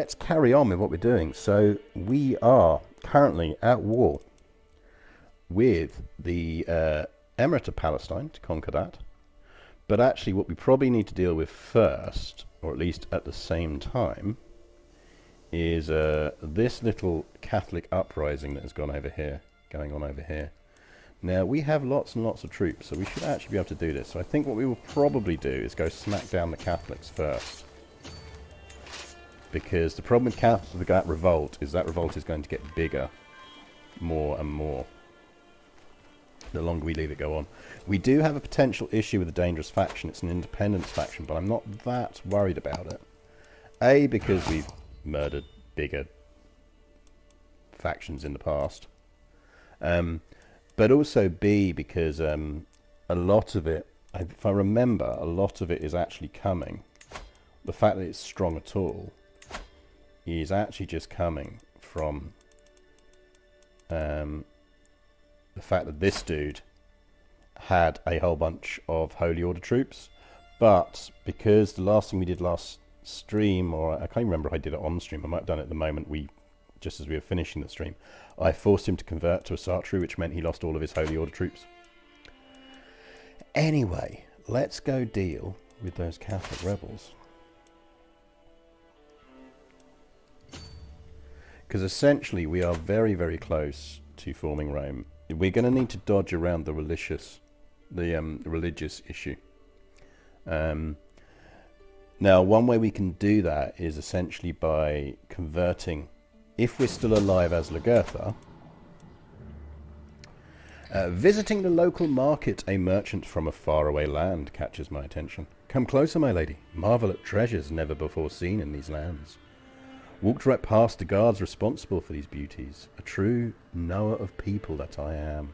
let's carry on with what we're doing. So we are currently at war with the Emirate of Palestine to conquer that. But actually what we probably need to deal with first, or at least at the same time, is this little Catholic uprising that has going on over here. Now, we have lots and lots of troops, so we should actually be able to do this. So I think what we will probably do is go smack down the Catholics first. Because the problem with that revolt is going to get bigger more and more the longer we leave it go on. We do have a potential issue with a dangerous faction. It's an independence faction, but I'm not that worried about it. A, because we've murdered bigger factions in the past. But also B, because a lot of it, if I remember, a lot of it is actually coming. The fact that it's strong at all is actually just coming from the fact that this dude had a whole bunch of Holy Order troops, but because the last thing we did last stream, or I can't remember if I did it on stream, I might have done it at the moment just as we were finishing the stream, I forced him to convert to Asatru, which meant he lost all of his Holy Order troops. Anyway, let's go deal with those Catholic rebels. Because essentially we are very, very close to forming Rome. We're going to need to dodge around the religious issue. Now, one way we can do that is essentially by converting, if we're still alive as Lagertha, visiting the local market, a merchant from a faraway land catches my attention. Come closer, my lady. Marvel at treasures never before seen in these lands. Walked right past the guards responsible for these beauties. A true knower of people that I am.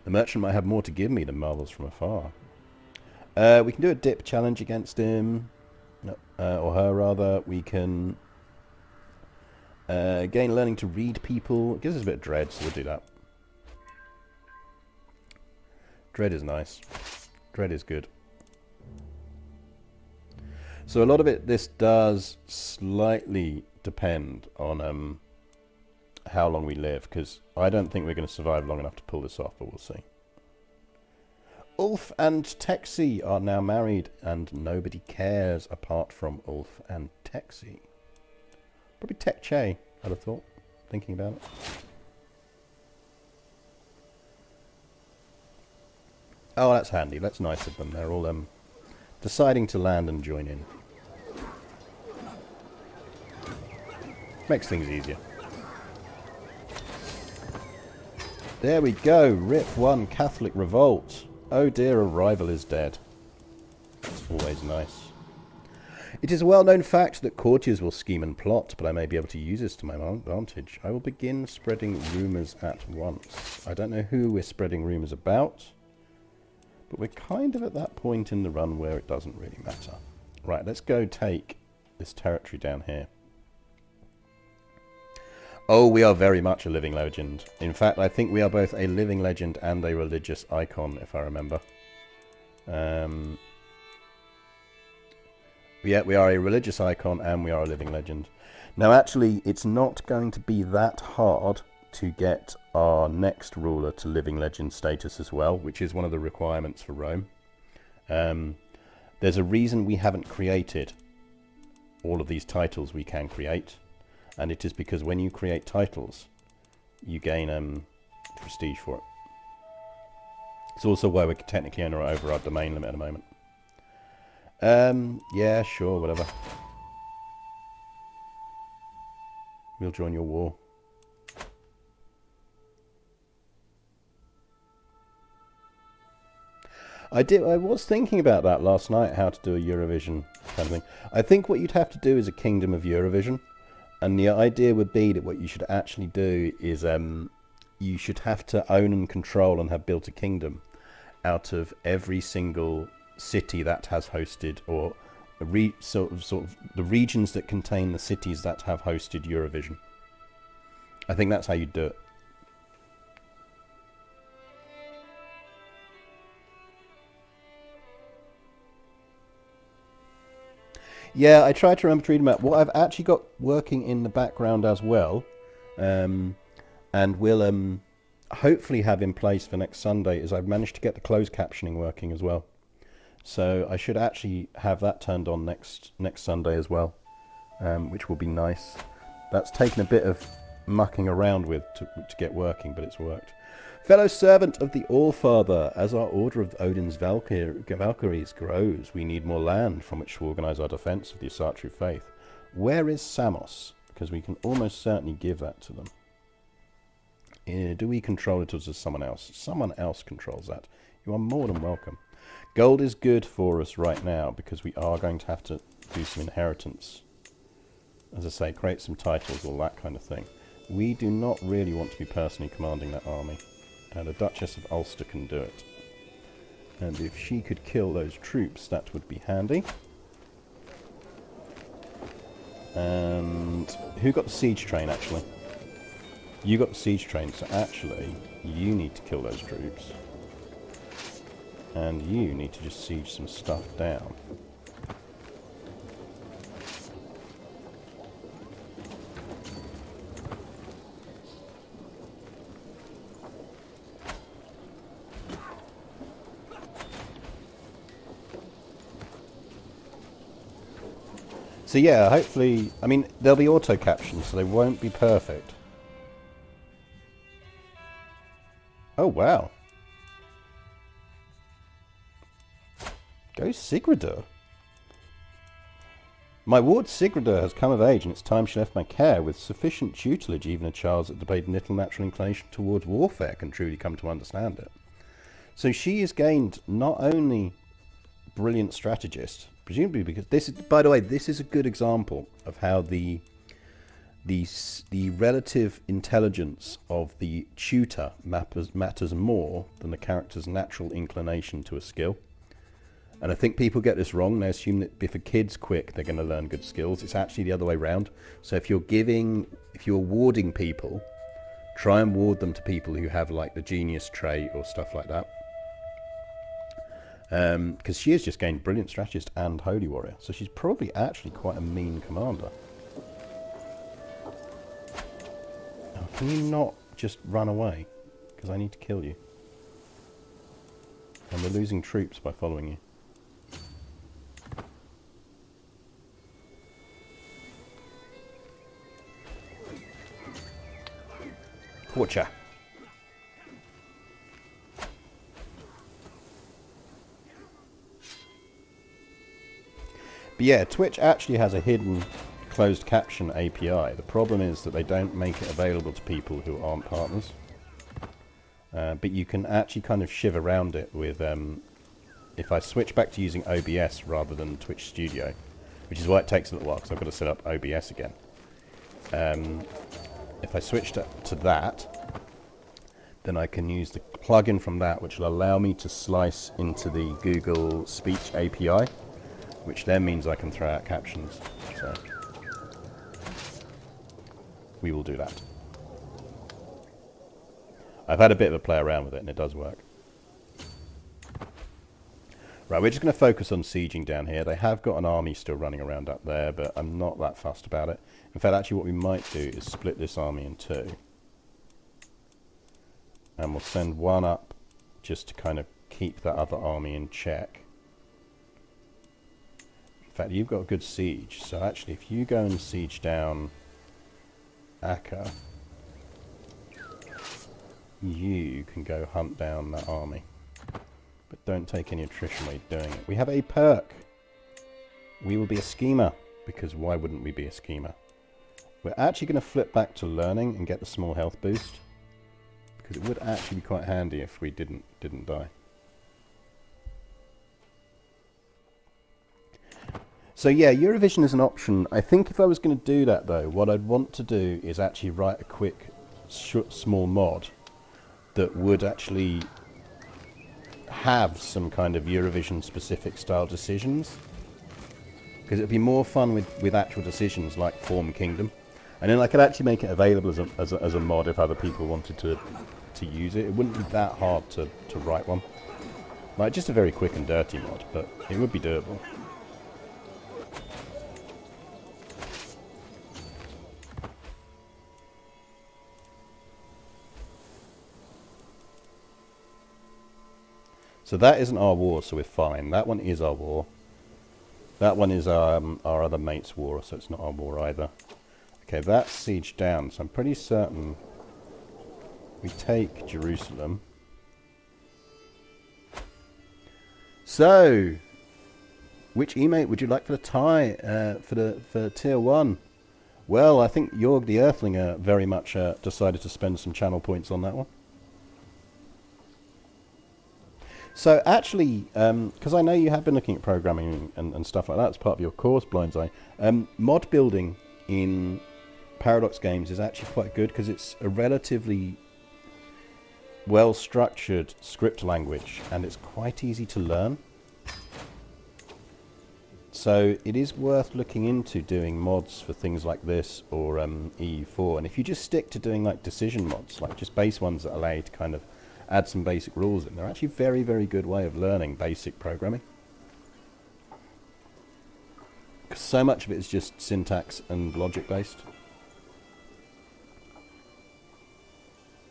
The merchant might have more to give me than marvels from afar. We can do a dip challenge against him. No, or her, rather. We can gain learning to read people. It gives us a bit of dread, so we'll do that. Dread is nice. Dread is good. So a lot of this does slightly depend on how long we live, because I don't think we're going to survive long enough to pull this off, but we'll see. Ulf and Texi are now married, and nobody cares apart from Ulf and Texi. Probably Tekche, I'd have thought, thinking about it. Oh, that's handy. That's nice of them. They're all deciding to land and join in. Makes things easier. There we go. Rip 1 Catholic revolt. Oh dear, a rival is dead. Always nice. It is a well-known fact that courtiers will scheme and plot, but I may be able to use this to my advantage. I will begin spreading rumours at once. I don't know who we're spreading rumours about, but we're kind of at that point in the run where it doesn't really matter. Right, let's go take this territory down here. Oh, we are very much a living legend. In fact, I think we are both a living legend and a religious icon, if I remember. Yeah, we are a religious icon and we are a living legend. Now, actually, it's not going to be that hard to get our next ruler to living legend status as well, which is one of the requirements for Rome. There's a reason we haven't created all of these titles we can create. And it is because when you create titles, you gain prestige for it. It's also why we're technically over our domain limit at the moment. Yeah, sure, whatever. We'll join your war. I was thinking about that last night, how to do a Eurovision kind of thing. I think what you'd have to do is a Kingdom of Eurovision. And the idea would be that what you should actually do is you should have to own and control and have built a kingdom out of every single city that has hosted, or sort of the regions that contain the cities that have hosted Eurovision. I think that's how you do it. Yeah, I tried to remember to read them out. What I've actually got working in the background as well, and will hopefully have in place for next Sunday, is I've managed to get the closed captioning working as well. So I should actually have that turned on next Sunday as well, which will be nice. That's taken a bit of mucking around with to get working, but it's worked. Fellow servant of the Allfather, as our order of Odin's Valkyries grows, we need more land from which to organise our defence of the Asatru faith. Where is Samos? Because we can almost certainly give that to them. Do we control it, or does someone else? Someone else controls that. You are more than welcome. Gold is good for us right now, because we are going to have to do some inheritance. As I say, create some titles, all that kind of thing. We do not really want to be personally commanding that army. The Duchess of Ulster can do it. And if she could kill those troops, that would be handy. And who got the siege train, actually? You got the siege train, so actually, you need to kill those troops. And you need to just siege some stuff down. So yeah, hopefully, I mean, they'll be auto-captioned, so they won't be perfect. Oh, wow. Go Sigridur. My ward Sigridur has come of age, and it's time she left my care. With sufficient tutelage, even a child that displayed little natural inclination towards warfare can truly come to understand it. So she has gained not only brilliant strategist, presumably because this is, by the way, this is a good example of how the relative intelligence of the tutor matters more than the character's natural inclination to a skill. And I think people get this wrong. They assume that if a kid's quick, they're going to learn good skills. It's actually the other way around. So if you're warding people, try and ward them to people who have like the genius trait or stuff like that. Because she has just gained brilliant strategist and holy warrior, so she's probably actually quite a mean commander. Oh, can you not just run away? Because I need to kill you. And we're losing troops by following you. Torture. But yeah, Twitch actually has a hidden closed caption API. The problem is that they don't make it available to people who aren't partners. But you can actually kind of shiv around it with, if I switch back to using OBS rather than Twitch Studio, which is why it takes a little while, because I've got to set up OBS again. If I switch to that, then I can use the plugin from that, which will allow me to slice into the Google Speech API, which then means I can throw out captions. So we will do that. I've had a bit of a play around with it, and it does work. Right, we're just going to focus on sieging down here. They have got an army still running around up there, but I'm not that fussed about it. In fact, actually what we might do is split this army in two. And we'll send one up just to kind of keep that other army in check. In fact, you've got a good siege, so actually if you go and siege down Akka, you can go hunt down that army. But don't take any attrition while you're doing it. We have a perk. We will be a schemer, because why wouldn't we be a schemer? We're actually going to flip back to learning and get the small health boost, because it would actually be quite handy if we didn't die. So yeah, Eurovision is an option. I think if I was going to do that though, what I'd want to do is actually write a quick small mod that would actually have some kind of Eurovision specific style decisions, because it'd be more fun with actual decisions like Form Kingdom, and then I could actually make it available as a mod if other people wanted to use it. It wouldn't be that hard to write one, like just a very quick and dirty mod, but it would be doable. So that isn't our war, so we're fine. That one is our war. That one is our other mate's war, so it's not our war either. Okay, that's siege down, so I'm pretty certain we take Jerusalem. So, which e-mate would you like for the tie for tier 1? Well, I think Jorg the Earthlinger very much decided to spend some channel points on that one. So actually, because I know you have been looking at programming and stuff like that as part of your course, Blindseye, mod building in Paradox games is actually quite good because it's a relatively well-structured script language and it's quite easy to learn. So it is worth looking into doing mods for things like this or EU4. And if you just stick to doing like decision mods, like just base ones that allow you to kind of add some basic rules in, they're actually a very, very good way of learning basic programming. Because so much of it is just syntax and logic based.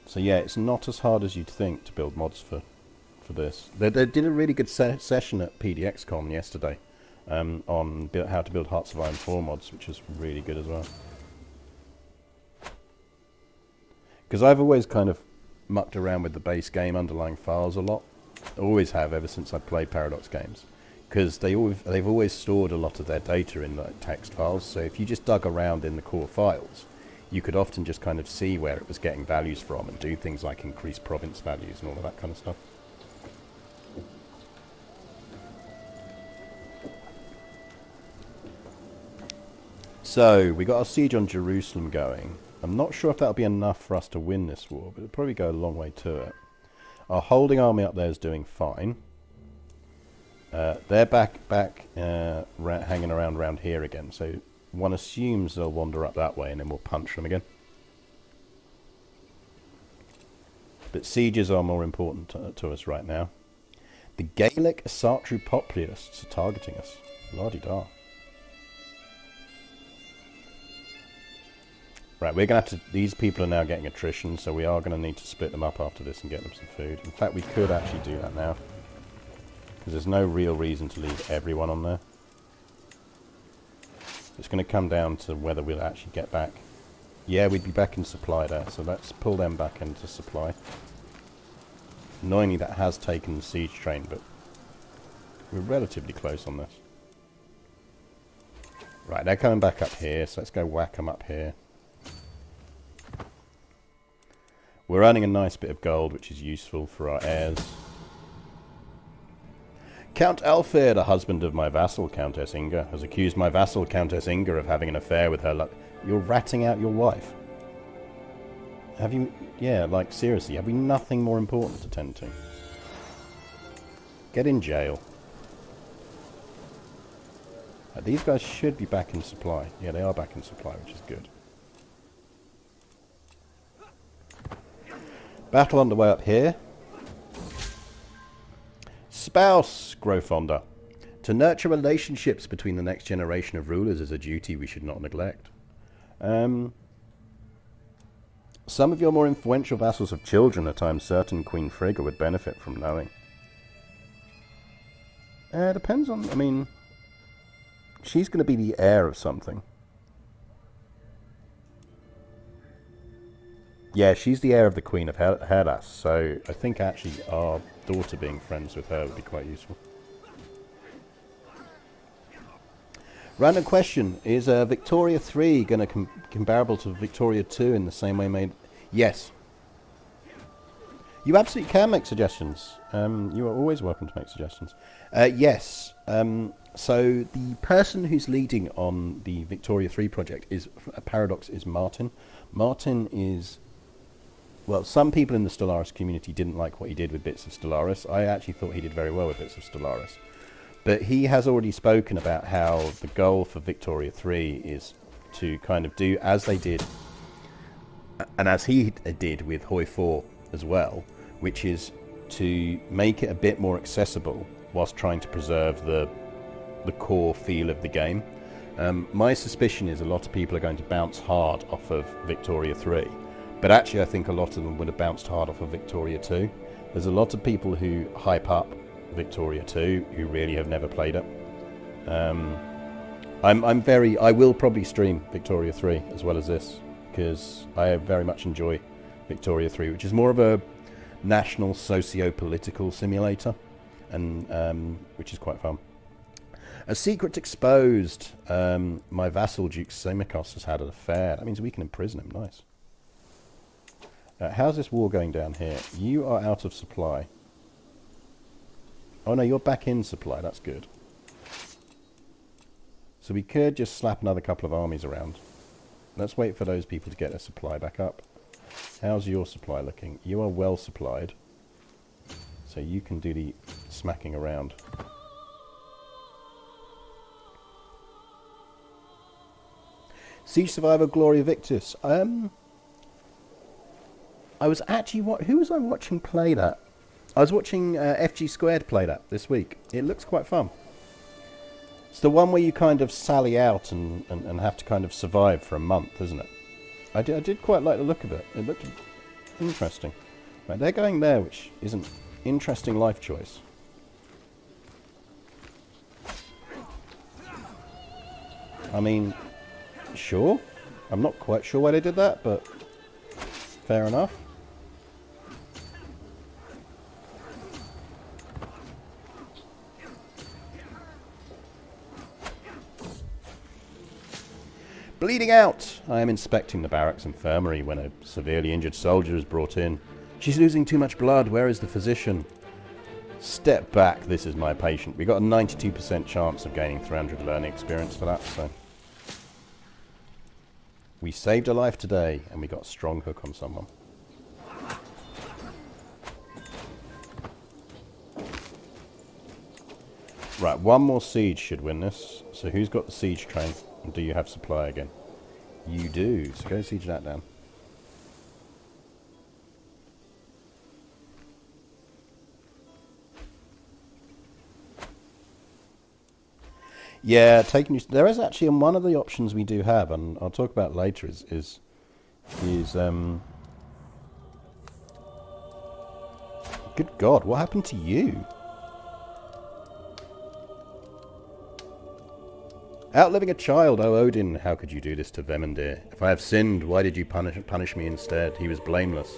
So yeah, it's not as hard as you'd think to build mods for this. They did a really good session at PDXCon yesterday on how to build Hearts of Iron 4 mods, which was really good as well. Because I've always kind of mucked around with the base game underlying files a lot. I always have ever since I played Paradox games. Because they've always stored a lot of their data in like text files, so if you just dug around in the core files, you could often just kind of see where it was getting values from and do things like increase province values and all of that kind of stuff. So, we got our siege on Jerusalem going. I'm not sure if that'll be enough for us to win this war, but it'll probably go a long way to it. Our holding army up there is doing fine. They're back hanging around here again, so one assumes they'll wander up that way and then we'll punch them again. But sieges are more important to us right now. The Gaelic Asatru populists are targeting us. La-di-da. Right, we're going to have to... These people are now getting attrition, so we are going to need to split them up after this and get them some food. In fact, we could actually do that now. Because there's no real reason to leave everyone on there. It's going to come down to whether we'll actually get back. Yeah, we'd be back in supply there, so let's pull them back into supply. Annoyingly, that has taken the siege train, but we're relatively close on this. Right, they're coming back up here, so let's go whack them up here. We're earning a nice bit of gold, which is useful for our heirs. Count Alfred, a husband of my vassal, Countess Inga, has accused my vassal, Countess Inga, of having an affair with her. You're ratting out your wife. Have you... Yeah, like, seriously, have we nothing more important to tend to? Get in jail. These guys should be back in supply. Yeah, they are back in supply, which is good. Battle underway up here. Spouse, grow fonder. To nurture relationships between the next generation of rulers is a duty we should not neglect. Some of your more influential vassals have children that I'm certain Queen Frigga would benefit from knowing. Depends on... I mean... She's going to be the heir of something. Yeah, she's the heir of the Queen of Hellas, so I think actually our daughter being friends with her would be quite useful. Random question, is Victoria 3 going to comparable to Victoria 2 in the same way made? Yes. You absolutely can make suggestions. You are always welcome to make suggestions. Yes. So the person who's leading on the Victoria 3 project is Paradox is Martin. Martin is... Well, some people in the Stellaris community didn't like what he did with bits of Stellaris. I actually thought he did very well with bits of Stellaris. But he has already spoken about how the goal for Victoria 3 is to kind of do as they did, and as he did with Hoi 4 as well, which is to make it a bit more accessible whilst trying to preserve the core feel of the game. My suspicion is a lot of people are going to bounce hard off of Victoria 3. But actually, I think a lot of them would have bounced hard off of Victoria 2. There's a lot of people who hype up Victoria 2 who really have never played it. I will probably stream Victoria 3 as well as this, because I very much enjoy Victoria 3, which is more of a national socio-political simulator, and which is quite fun. A secret exposed. My vassal Duke Semikos has had an affair. That means we can imprison him. Nice. How's this war going down here? You are out of supply. Oh no, you're back in supply. That's good. So we could just slap another couple of armies around. Let's wait for those people to get their supply back up. How's your supply looking? You are well supplied. So you can do the smacking around. Siege Survivor Gloria Victus. I was actually... Who was I watching play that? I was watching FG Squared play that this week. It looks quite fun. It's the one where you kind of sally out and have to kind of survive for a month, isn't it? I did quite like the look of it. It looked interesting. Right, they're going there, which is an interesting life choice. I mean, sure. I'm not quite sure why they did that, but fair enough. Bleeding out! I am inspecting the barracks infirmary when a severely injured soldier is brought in. She's losing too much blood. Where is the physician? Step back. This is my patient. We got a 92% chance of gaining 300 learning experience for that, so... We saved a life today, and we got a strong hook on someone. Right, one more siege should win this. So who's got the siege train? And do you have supply again? You do, so go siege that down. Yeah, taking you... There is actually, and one of the options we do have, and I'll talk about later, is good God, what happened to you? Outliving a child, O Odin, how could you do this to Vemendir? If I have sinned, why did you punish me instead? He was blameless.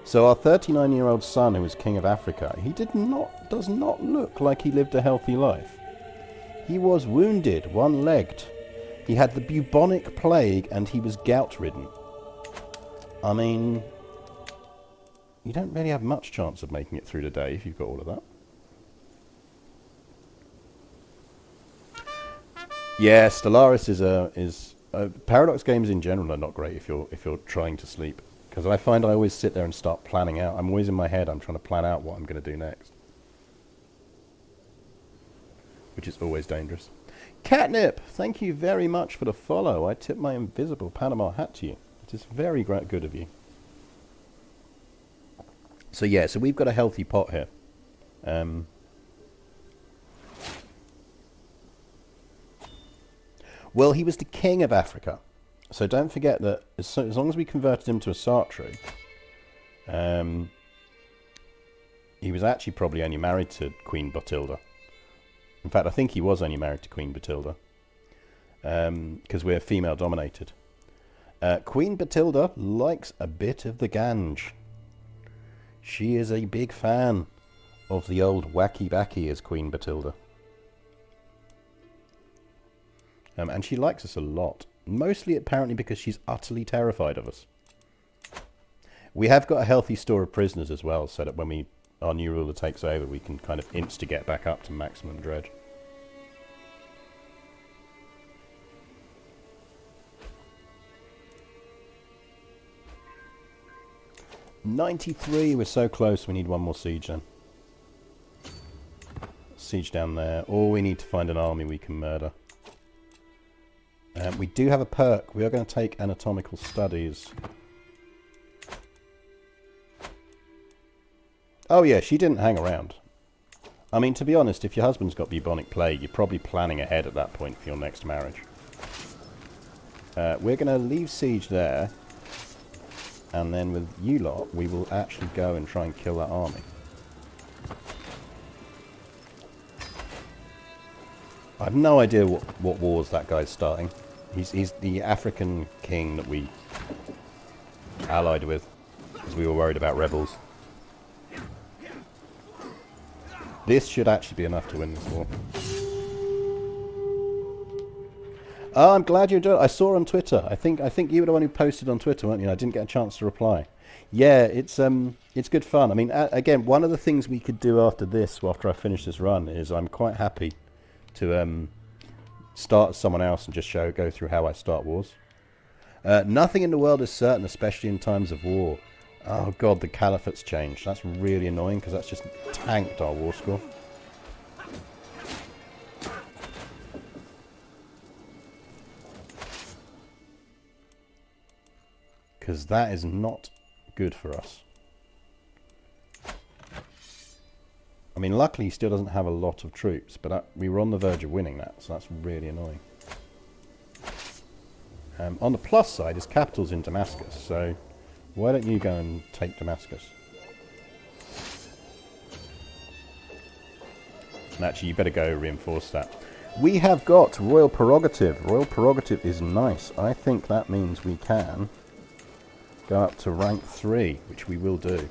So our 39-year-old son, who was king of Africa, he does not look like he lived a healthy life. He was wounded, one-legged. He had the bubonic plague, and he was gout-ridden. I mean, you don't really have much chance of making it through the day if you've got all of that. Yeah, Stellaris is Paradox games in general are not great if you're trying to sleep, because I find I always sit there and start planning out. I'm always in my head. I'm trying to plan out what I'm going to do next, which is always dangerous. Catnip, thank you very much for the follow. I tip my invisible Panama hat to you. It is very good of you. So yeah, so we've got a healthy pot here. Well, he was the king of Africa. So don't forget that as long as we converted him to Asatru, he was actually probably only married to Queen Botilda. In fact, I think he was only married to Queen Botilda, because we're female dominated. Queen Botilda likes a bit of the ganj. She is a big fan of the old wacky backy as Queen Botilda. And she likes us a lot. Mostly, apparently, because she's utterly terrified of us. We have got a healthy store of prisoners as well, so that when our new ruler takes over, we can kind of insta-get back up to maximum dredge. $93, we're so close, we need one more siege then. Siege down there, or we need to find an army we can murder. We do have a perk. We are going to take anatomical studies. Oh yeah, she didn't hang around. I mean, to be honest, if your husband's got bubonic plague, you're probably planning ahead at that point for your next marriage. We're going to leave siege there. And then with you lot, we will actually go and try and kill that army. I have no idea what wars that guy's starting. He's the African king that we allied with, because we were worried about rebels. This should actually be enough to win this war. Oh, I'm glad you enjoyed it. I saw on Twitter. I think you were the one who posted on Twitter, weren't you? I didn't get a chance to reply. Yeah, it's good fun. I mean, again, one of the things we could do after this, after I finish this run, is I'm quite happy to start someone else and just go through how I start wars. Nothing in the world is certain, especially in times of war. Oh god, the caliphate's changed. That's really annoying because that's just tanked our war score. Because that is not good for us. I mean, luckily he still doesn't have a lot of troops, but we were on the verge of winning that, so that's really annoying. On the plus side, his capital's in Damascus, so why don't you go and take Damascus? And actually, you better go reinforce that. We have got Royal Prerogative. Royal Prerogative is nice. I think that means we can go up to rank 3, which we will do.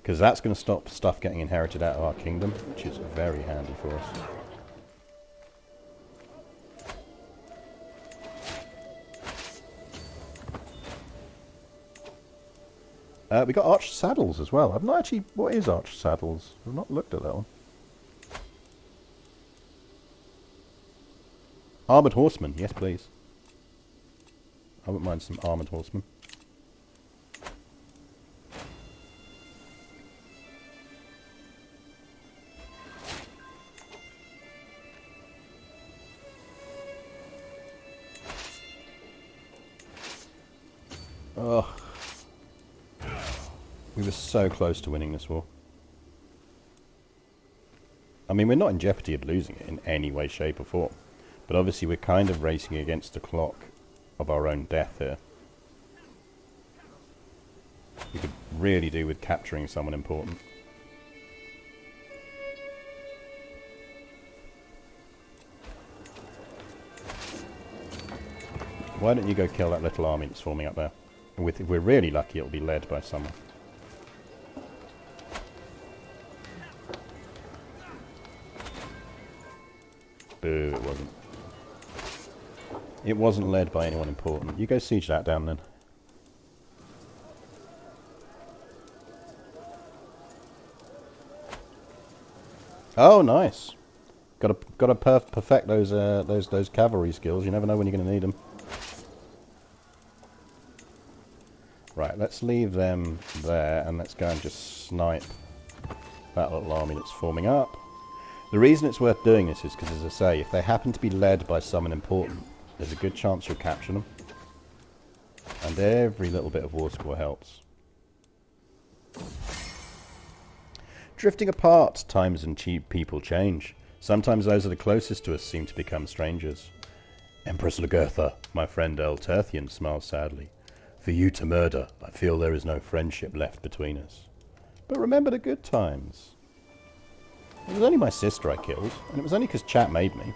Because that's going to stop stuff getting inherited out of our kingdom, which is very handy for us. We got arched saddles as well. I've not actually... What is arched saddles? I've not looked at that one. Armoured horsemen. Yes, please. I wouldn't mind some armoured horsemen. Oh. We were so close to winning this war. I mean, we're not in jeopardy of losing it in any way, shape or form. But obviously we're kind of racing against the clock of our own death here. We could really do with capturing someone important. Why don't you go kill that little army that's forming up there? And if we're really lucky, it'll be led by someone. Boo, it wasn't. It wasn't led by anyone important. You go siege that down then. Oh, nice. Got to perfect those cavalry skills. You never know when you're going to need them. Right, let's leave them there and let's go and just snipe that little army that's forming up. The reason it's worth doing this is because, as I say, if they happen to be led by someone important, there's a good chance you'll capture them. And every little bit of war score helps. Drifting apart, times and people change. Sometimes those are the closest to us seem to become strangers. Empress Lagertha, my friend El Terthian, smiles sadly. For you to murder, I feel there is no friendship left between us. But remember the good times. It was only my sister I killed, and it was only because chat made me.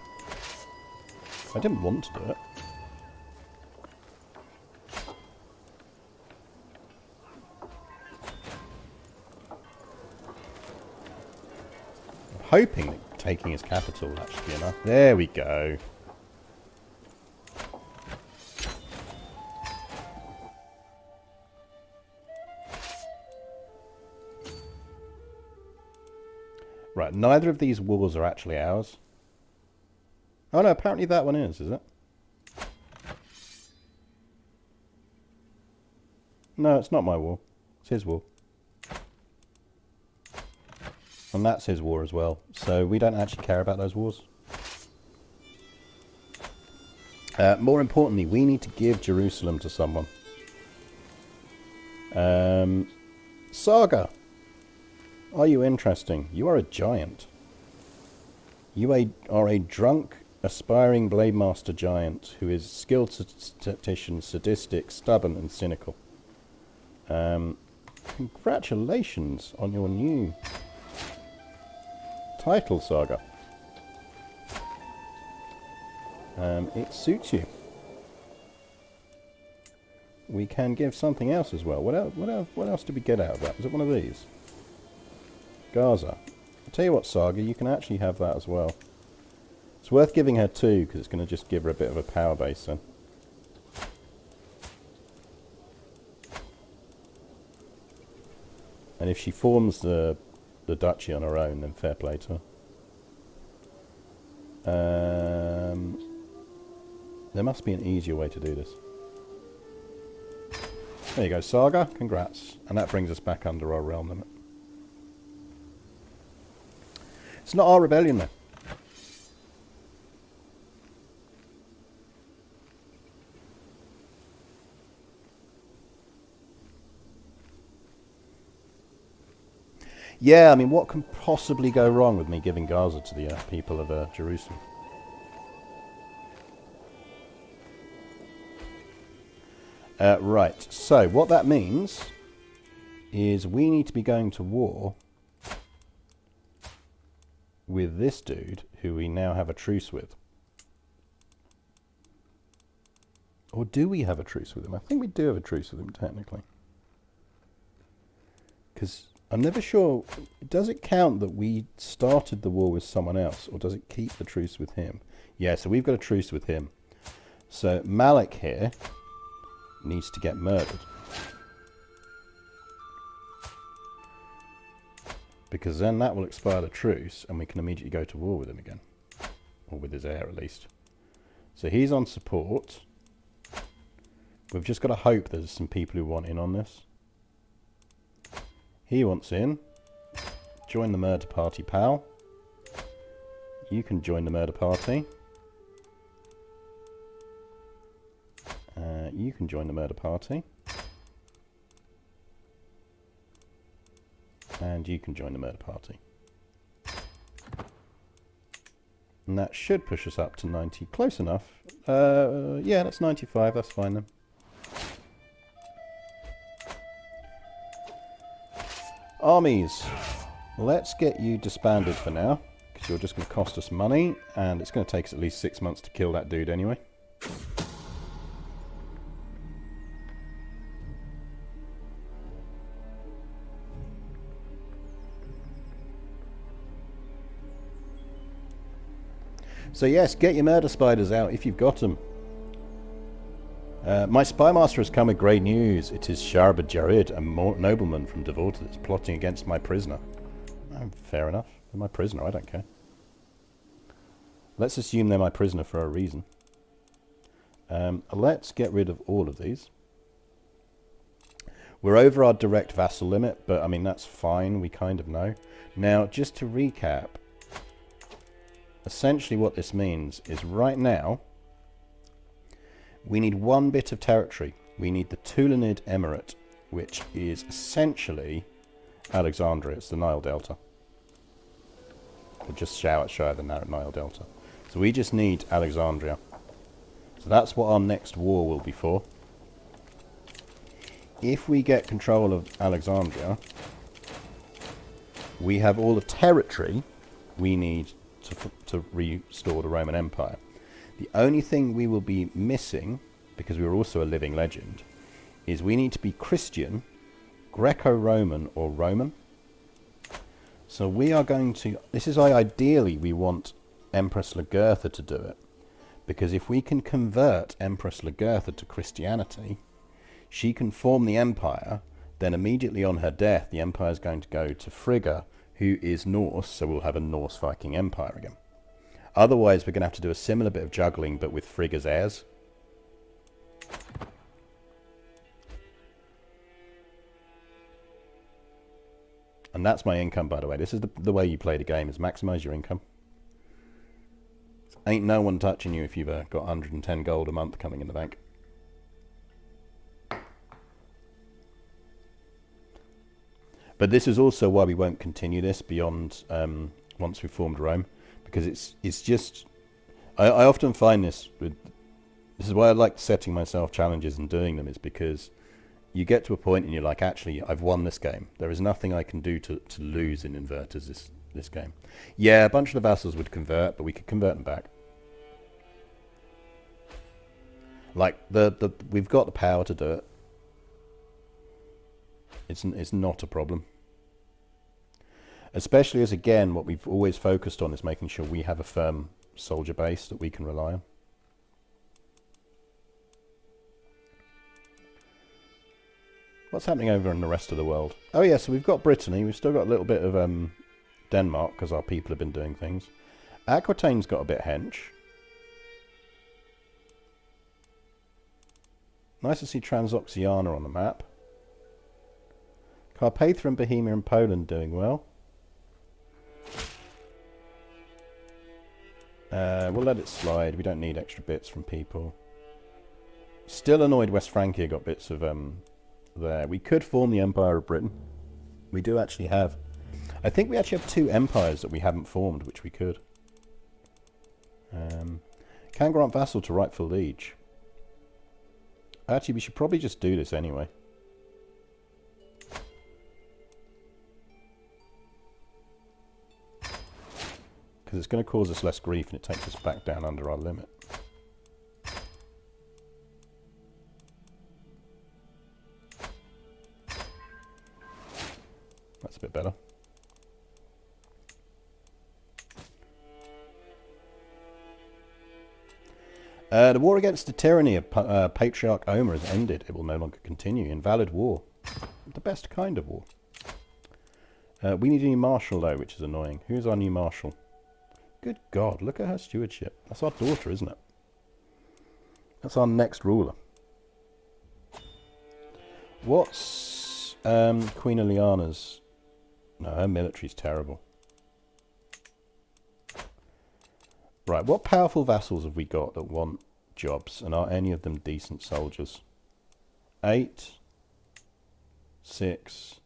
I didn't want to do it. I'm hoping that taking his capital will actually be enough. There we go. Right, neither of these wars are actually ours. Oh no, apparently that one is it? No, it's not my war. It's his war. And that's his war as well. So we don't actually care about those wars. More importantly, we need to give Jerusalem to someone. Saga. Are you interesting? You are a giant. You are a drunk, aspiring blade master giant who is skilled statistician, sadistic, stubborn, and cynical. Congratulations on your new title, Saga. It suits you. We can give something else as well. What else did we get out of that? Was it one of these? Gaza. I'll tell you what, Saga, you can actually have that as well. It's worth giving her 2, because it's going to just give her a bit of a power base then. And if she forms the duchy on her own, then fair play to her. There must be an easier way to do this. There you go, Saga. Congrats. And that brings us back under our realm limit. It's not our rebellion, though. Yeah, I mean, what can possibly go wrong with me giving Gaza to the people of Jerusalem? Right, so what that means is we need to be going to war with this dude who we now have a truce with. Or do we have a truce with him? I think we do have a truce with him, technically. Because I'm never sure, does it count that we started the war with someone else, or does it keep the truce with him? Yeah, so we've got a truce with him. So Malik here needs to get murdered. Because then that will expire the truce, and we can immediately go to war with him again. Or with his heir, at least. So he's on support. We've just got to hope there's some people who want in on this. He wants in. Join the murder party, pal. You can join the murder party. You can join the murder party. And you can join the murder party. And that should push us up to 90. Close enough. Yeah, that's 95. That's fine then. Armies. Let's get you disbanded for now, because you're just going to cost us money, and it's going to take us at least 6 months to kill that dude anyway. So yes, get your murder spiders out if you've got them. My spy master has come with great news. It is Sharbad Jarid, a nobleman from Devorta, that's plotting against my prisoner. Oh, fair enough. They're my prisoner, I don't care. Let's assume they're my prisoner for a reason. Let's get rid of all of these. We're over our direct vassal limit, but I mean, that's fine. We kind of know. Now, just to recap, essentially what this means is right now, we need one bit of territory. We need the Tulanid Emirate, which is essentially Alexandria. It's the Nile Delta. Or just shy of the Nile Delta. So we just need Alexandria. So that's what our next war will be for. If we get control of Alexandria, we have all the territory we need to restore the Roman Empire. The only thing we will be missing, because we're also a living legend, is we need to be Christian, Greco-Roman, or Roman. So we are going to... This is why ideally we want Empress Lagertha to do it. Because if we can convert Empress Lagertha to Christianity, she can form the empire, then immediately on her death, the empire is going to go to Frigga, who is Norse, so we'll have a Norse Viking empire again. Otherwise, we're going to have to do a similar bit of juggling, but with Frigga's heirs. And that's my income, by the way. This is the way you play the game, is maximize your income. Ain't no one touching you if you've got 110 gold a month coming in the bank. But this is also why we won't continue this beyond once we've formed Rome. Because it's just... I often find this with... This is why I like setting myself challenges and doing them, is because you get to a point and you're like, actually, I've won this game. There is nothing I can do to lose in inverters. this game. Yeah, a bunch of the vassals would convert, but we could convert them back. Like, we've got the power to do it. It's not a problem. Especially as, again, what we've always focused on is making sure we have a firm soldier base that we can rely on. What's happening over in the rest of the world? Oh yeah, so we've got Brittany. We've still got a little bit of Denmark, because our people have been doing things. Aquitaine's got a bit hench. Nice to see Transoxiana on the map. Carpathia and Bohemia and Poland doing well. We'll let it slide. We don't need extra bits from people. Still annoyed West Francia got bits of there. We could form the Empire of Britain. We do actually have... I think we actually have 2 empires that we haven't formed, which we could. Can grant vassal to rightful liege. Actually, we should probably just do this anyway. Because it's going to cause us less grief and it takes us back down under our limit. That's a bit better. The war against the tyranny of Patriarch Omer has ended. It will no longer continue. Invalid war. The best kind of war. We need a new marshal, though, which is annoying. Who's our new marshal? Good God, look at her stewardship. That's our daughter, isn't it? That's our next ruler. What's Queen Ileana's... No, her military's terrible. Right, what powerful vassals have we got that want jobs? And are any of them decent soldiers? 8, 6,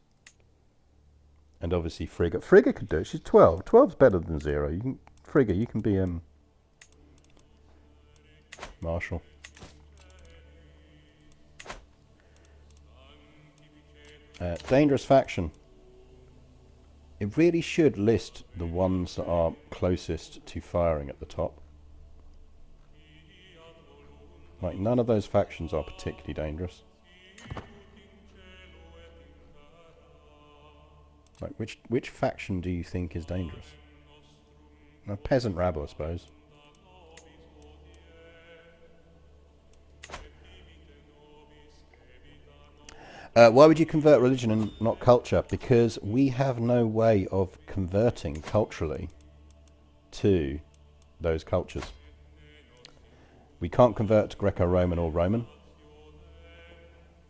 and obviously Frigga. Frigga could do it. She's 12. 12's better than 0. You can, Frigga, you can be Marshal. Dangerous faction. It really should list the ones that are closest to firing at the top. Like, none of those factions are particularly dangerous. Like, which faction do you think is dangerous? A peasant rabble, I suppose. Why would you convert religion and not culture? Because we have no way of converting culturally to those cultures. We can't convert to Greco-Roman or Roman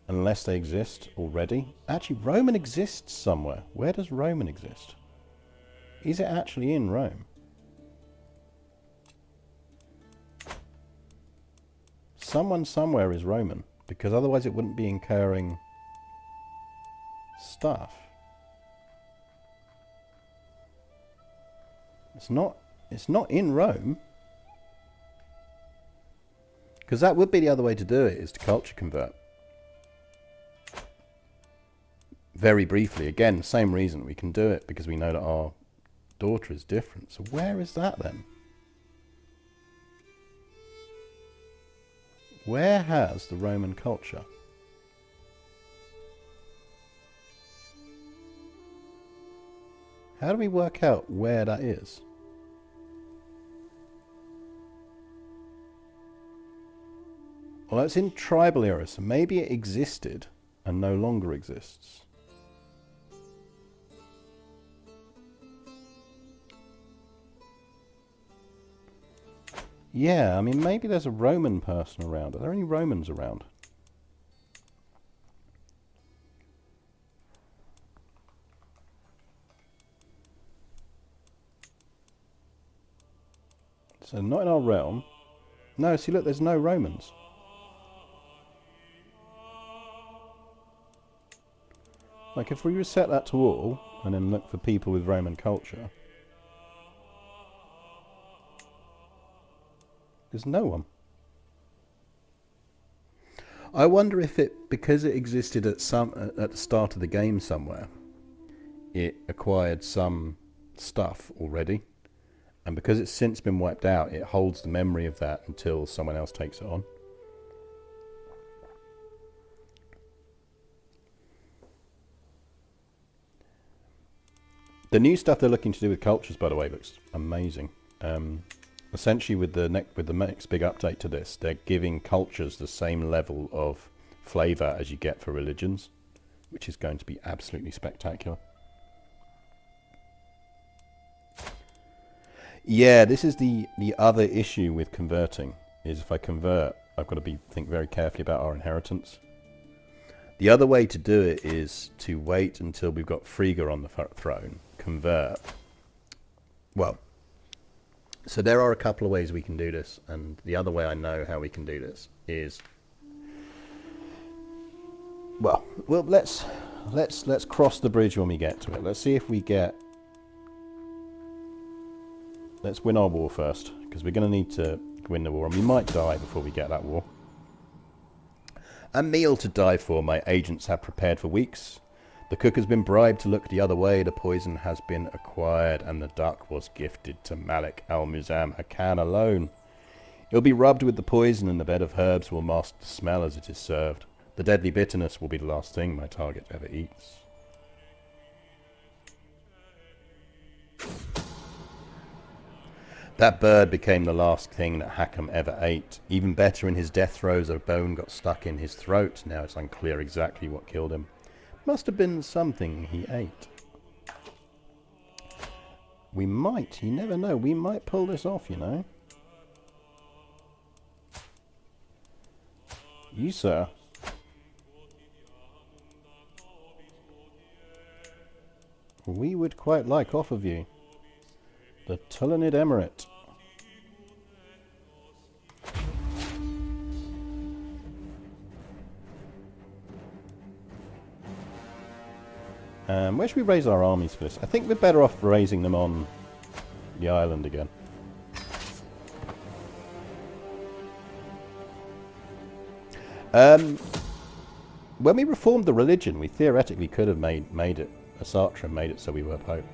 unless they exist already. Actually, Roman exists somewhere. Where does Roman exist? Is it actually in Rome? Someone somewhere is Roman, because otherwise it wouldn't be incurring stuff. It's not in Rome. Because that would be the other way to do it, is to culture convert. Very briefly, again, same reason we can do it, because we know that our daughter is different. So where is that then? Where has the Roman culture? How do we work out where that is? Well, it's in tribal era, so maybe it existed and no longer exists. Yeah, I mean, maybe there's a Roman person around. Are there any Romans around? So not in our realm. No, see, look, there's no Romans. Like, if we reset that to all, and then look for people with Roman culture, there's no one. I wonder if it, because it existed at the start of the game somewhere, it acquired some stuff already. And because it's since been wiped out, it holds the memory of that until someone else takes it on. The new stuff they're looking to do with cultures, by the way, looks amazing. Essentially, with the next big update to this, they're giving cultures the same level of flavor as you get for religions, which is going to be absolutely spectacular. Yeah, this is the other issue with converting, is if I convert, I've got to think very carefully about our inheritance. The other way to do it is to wait until we've got Frigga on the throne, convert. Well, so there are a couple of ways we can do this, and the other way I know how we can do this is, well, let's cross the bridge when we get to it. Let's see if we get. Let's win our war first, because we're going to need to win the war, and we might die before we get that war. A meal to die for, my agents have prepared for weeks. The cook has been bribed to look the other way, the poison has been acquired, and the duck was gifted to Malik al-Muzam Hakan alone. It will be rubbed with the poison, and the bed of herbs will mask the smell as it is served. The deadly bitterness will be the last thing my target ever eats. That bird became the last thing that Hakam ever ate. Even better, in his death throes, a bone got stuck in his throat. Now it's unclear exactly what killed him. Must have been something he ate. We might, you never know, we might pull this off, you know. You, sir. We would quite like off of you. The Tullanid Emirate. Where should we raise our armies for this? I think we're better off raising them on the island again. When we reformed the religion, we theoretically could have made it Asatru, made it so we were Pope.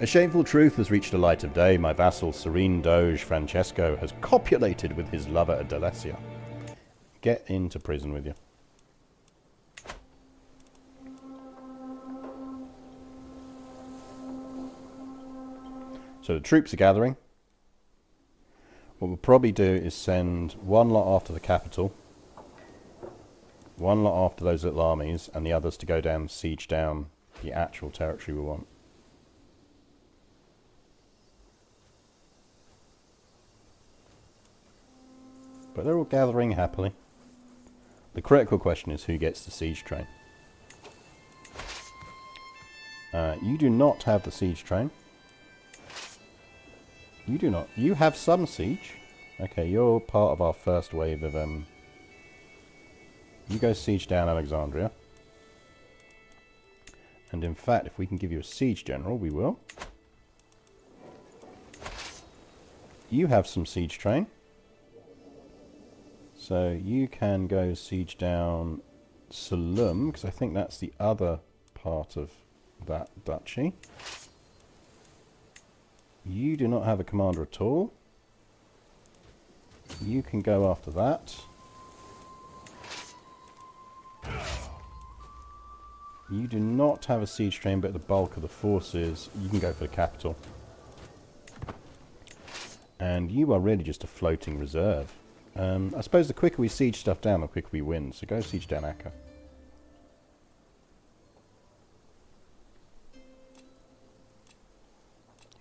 A shameful truth has reached the light of day. My vassal, Serene Doge Francesco, has copulated with his lover Adelesia. Get into prison with you. So the troops are gathering. What we'll probably do is send one lot after the capital, one lot after those little armies, and the others to go down and siege down the actual territory we want. But they're all gathering happily. The critical question is who gets the siege train. You do not have the siege train. You do not. You have some siege. Okay, you're part of our first wave of... You go siege down Alexandria. And in fact, if we can give you a siege general, we will. You have some siege train. So you can go siege down Salum, because I think that's the other part of that duchy. You do not have a commander at all. You can go after that. You do not have a siege train, but the bulk of the forces, you can go for the capital. And you are really just a floating reserve. I suppose the quicker we siege stuff down, the quicker we win. So go siege down Akka.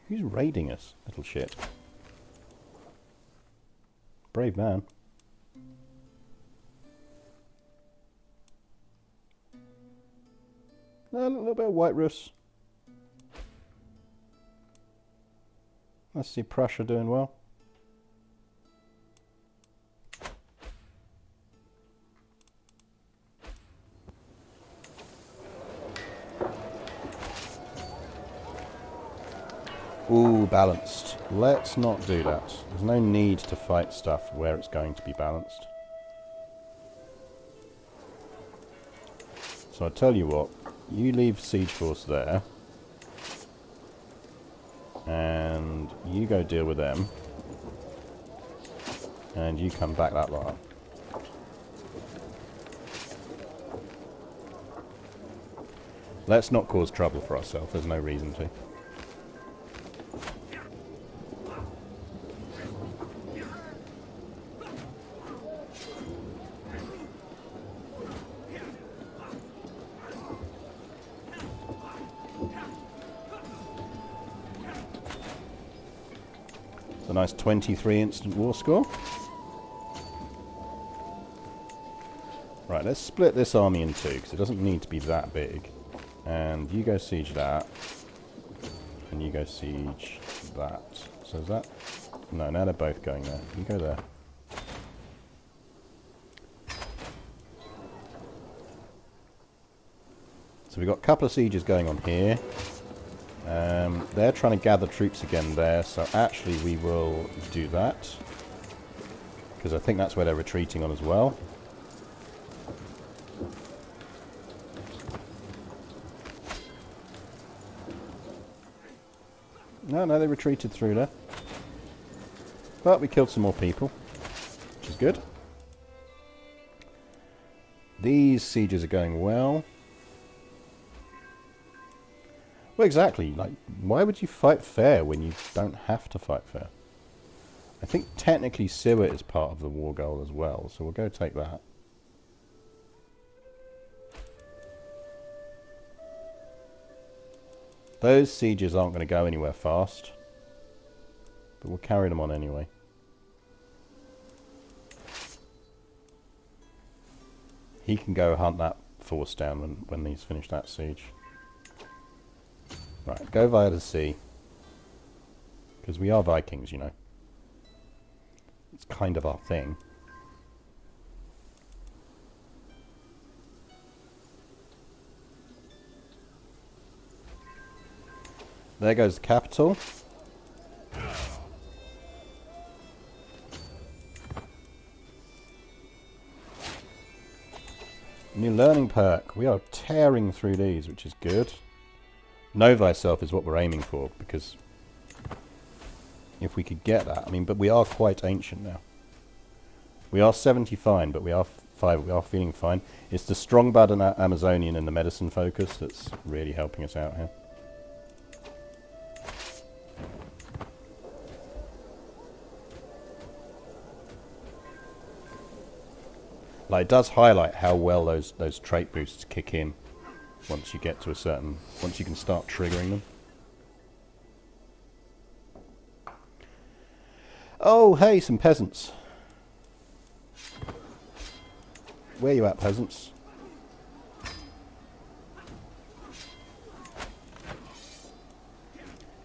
Who's raiding us, little shit? Brave man. A little bit of White Rus. Let's see Prussia doing well. Ooh, balanced. Let's not do that. There's no need to fight stuff where it's going to be balanced. So I tell you what, you leave siege force there. And you go deal with them. And you come back that lot up. Let's not cause trouble for ourselves. There's no reason to. It's a nice 23 instant war score. Right, let's split this army in two, because it doesn't need to be that big. And you go siege that. And you go siege that. So is that... No, now they're both going there. You go there. So we've got a couple of sieges going on here. They're trying to gather troops again there, so actually we will do that. Because I think that's where they're retreating on as well. No, they retreated through there. But we killed some more people, which is good. These sieges are going well. Well, exactly. Like, why would you fight fair when you don't have to fight fair? I think technically Siwa is part of the war goal as well, so we'll go take that. Those sieges aren't going to go anywhere fast, but we'll carry them on anyway. He can go hunt that force down when he's finished that siege. Right, go via the sea. Because we are Vikings, you know. It's kind of our thing. There goes the capital. New learning perk. We are tearing through these, which is good. Know thyself is what we're aiming for, because if we could get that, I mean, but we are quite ancient now. We are 70 fine, but we are feeling fine. It's the strong bud and Amazonian and the medicine focus that's really helping us out here. Like, it does highlight how well those trait boosts kick in once you get to a certain... once you can start triggering them. Oh, hey, some peasants. Where you at, peasants?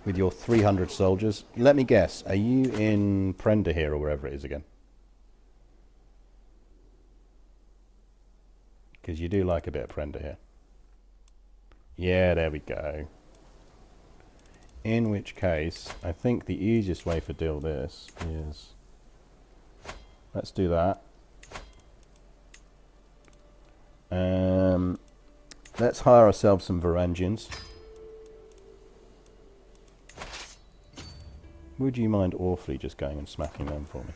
With your 300 soldiers. Let me guess, are you in Prenda here or wherever it is again? Because you do like a bit of Prenda here. Yeah, there we go. In which case, I think the easiest way to deal this is... let's do that. Let's hire ourselves some Varangians. Would you mind awfully just going and smacking them for me?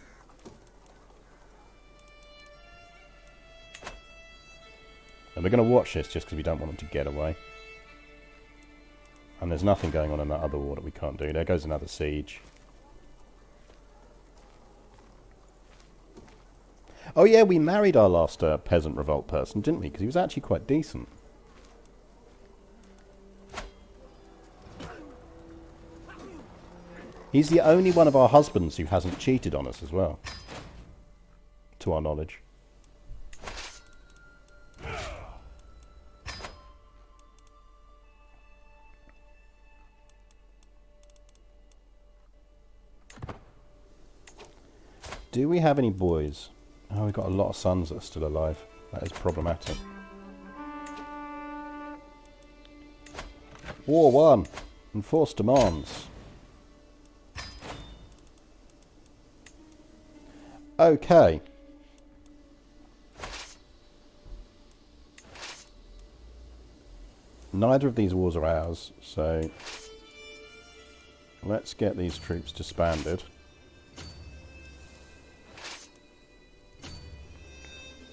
And we're going to watch this just because we don't want them to get away. And there's nothing going on in that other war that we can't do. There goes another siege. Oh yeah, we married our last peasant revolt person, didn't we? Because he was actually quite decent. He's the only one of our husbands who hasn't cheated on us as well. To our knowledge. Do we have any boys? Oh, we've got a lot of sons that are still alive. That is problematic. War 1. Enforce demands. Okay. Neither of these wars are ours, so... let's get these troops disbanded.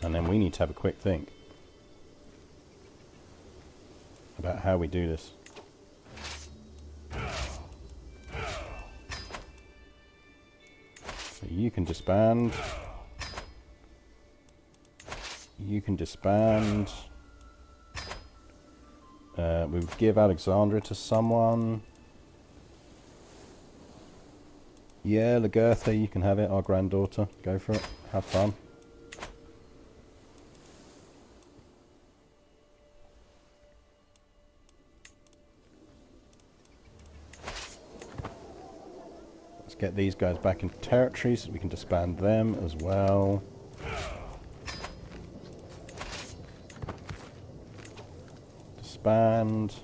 And then we need to have a quick think about how we do this. So you can disband. You can disband. We would give Alexandria to someone. Yeah, Lagertha, you can have it, our granddaughter. Go for it. Have fun. Let's get these guys back into territory so we can disband them as well. Disband.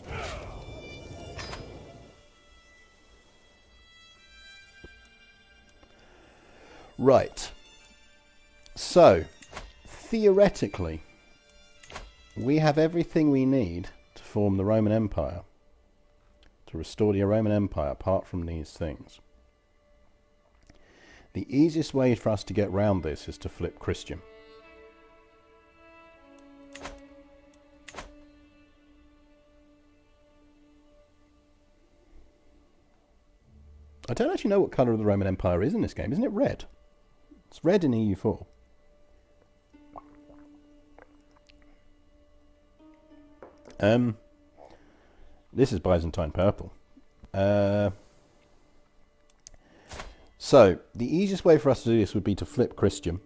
Right. So, theoretically, we have everything we need to form the Roman Empire, to restore the Roman Empire apart from these things. The easiest way for us to get round this is to flip Christian. I don't actually know what colour the Roman Empire is in this game. Isn't it red? It's red in EU4. This is Byzantine purple. So, the easiest way for us to do this would be to flip Christian.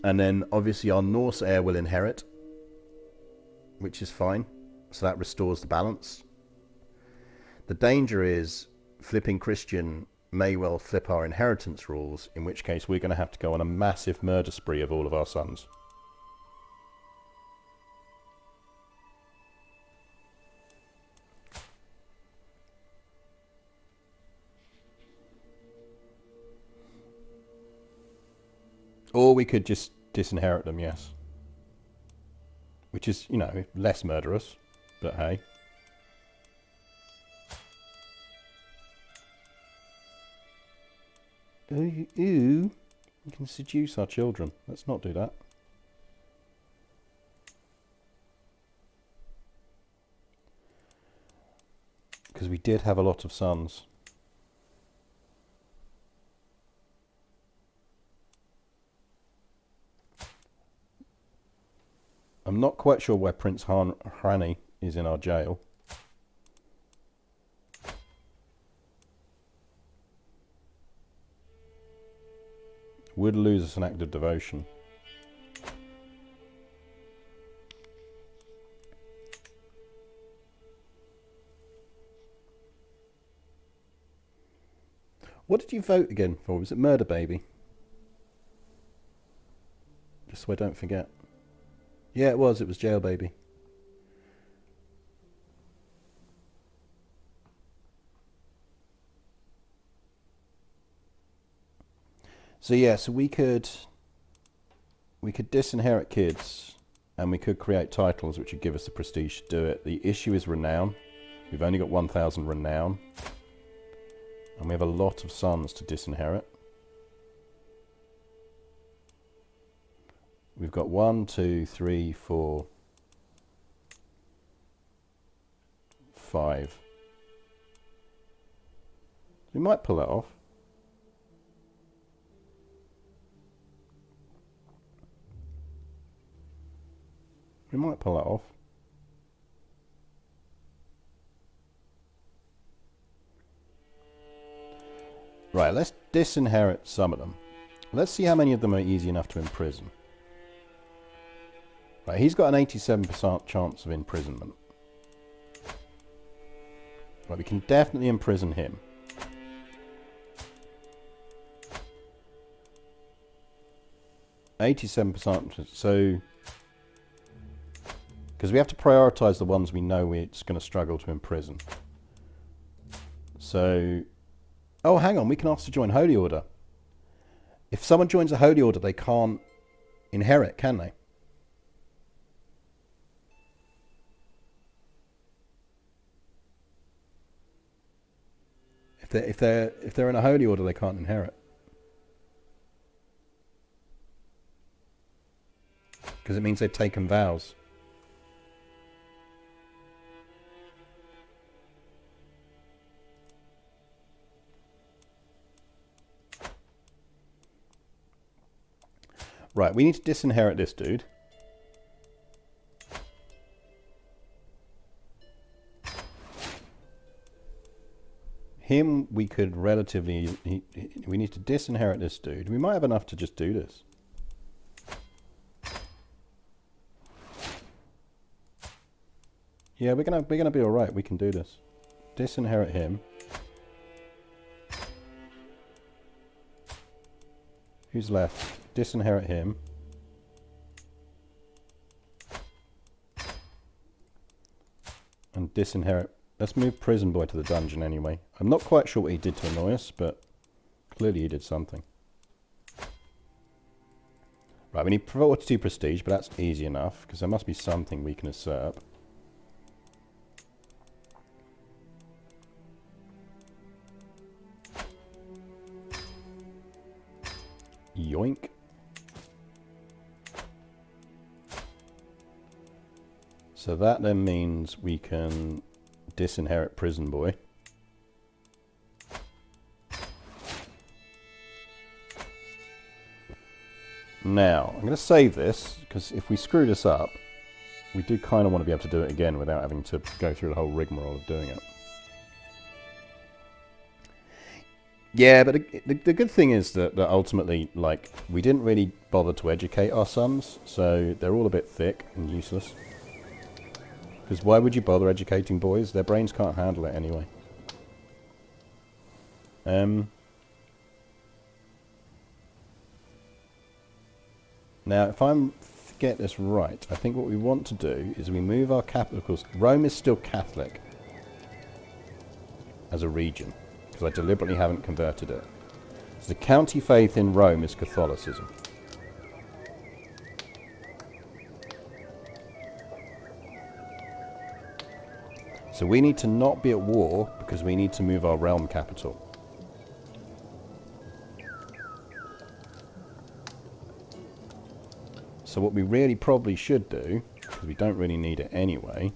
And then, obviously, our Norse heir will inherit. Which is fine. So that restores the balance. The danger is flipping Christian may well flip our inheritance rules, in which case we're going to have to go on a massive murder spree of all of our sons. Or we could just disinherit them, yes. Which is, you know, less murderous, but hey. Ooh, you can seduce our children. Let's not do that. Because we did have a lot of sons. I'm not quite sure why Prince Hrani is in our jail. Would lose us an act of devotion. What did you vote again for? Was it Murder Baby? Just so I don't forget. Yeah, it was. It was Jail Baby. So yeah, so we could disinherit kids, and we could create titles which would give us the prestige to do it. The issue is renown. We've only got 1,000 renown, and we have a lot of sons to disinherit. We've got 1, 2, 3, 4, 5. We might pull that off. We might pull that off. Right, let's disinherit some of them. Let's see how many of them are easy enough to imprison. Right, he's got an 87% chance of imprisonment. Right, we can definitely imprison him. %, so... Because we have to prioritise the ones we know we're just going to struggle to imprison. So... Oh, hang on, we can ask to join Holy Order. If someone joins a Holy Order, they can't inherit, can they? If they're in a holy order, they can't inherit. Because it means they've taken vows. Right, we need to disinherit this dude. Him, we could relatively... we need to disinherit this dude. We might have enough to just do this. Yeah, we're gonna be all right. We can do this. Disinherit him. Who's left? Disinherit him. And disinherit... Let's move Prison Boy to the dungeon anyway. I'm not quite sure what he did to annoy us, but clearly he did something. Right, we need 42 prestige, but that's easy enough, because there must be something we can usurp. Yoink. So that then means we can disinherit Prison Boy. Now, I'm going to save this, because if we screw this up, we do kind of want to be able to do it again without having to go through the whole rigmarole of doing it. Yeah, but the good thing is that ultimately, like, we didn't really bother to educate our sons, so they're all a bit thick and useless. Because why would you bother educating boys? Their brains can't handle it anyway. Now, if I get this right, I think what we want to do is we move our capital. Of course, Rome is still Catholic as a region, because I deliberately haven't converted it. So the county faith in Rome is Catholicism. So we need to not be at war because we need to move our realm capital. So what we really probably should do, because we don't really need it anyway.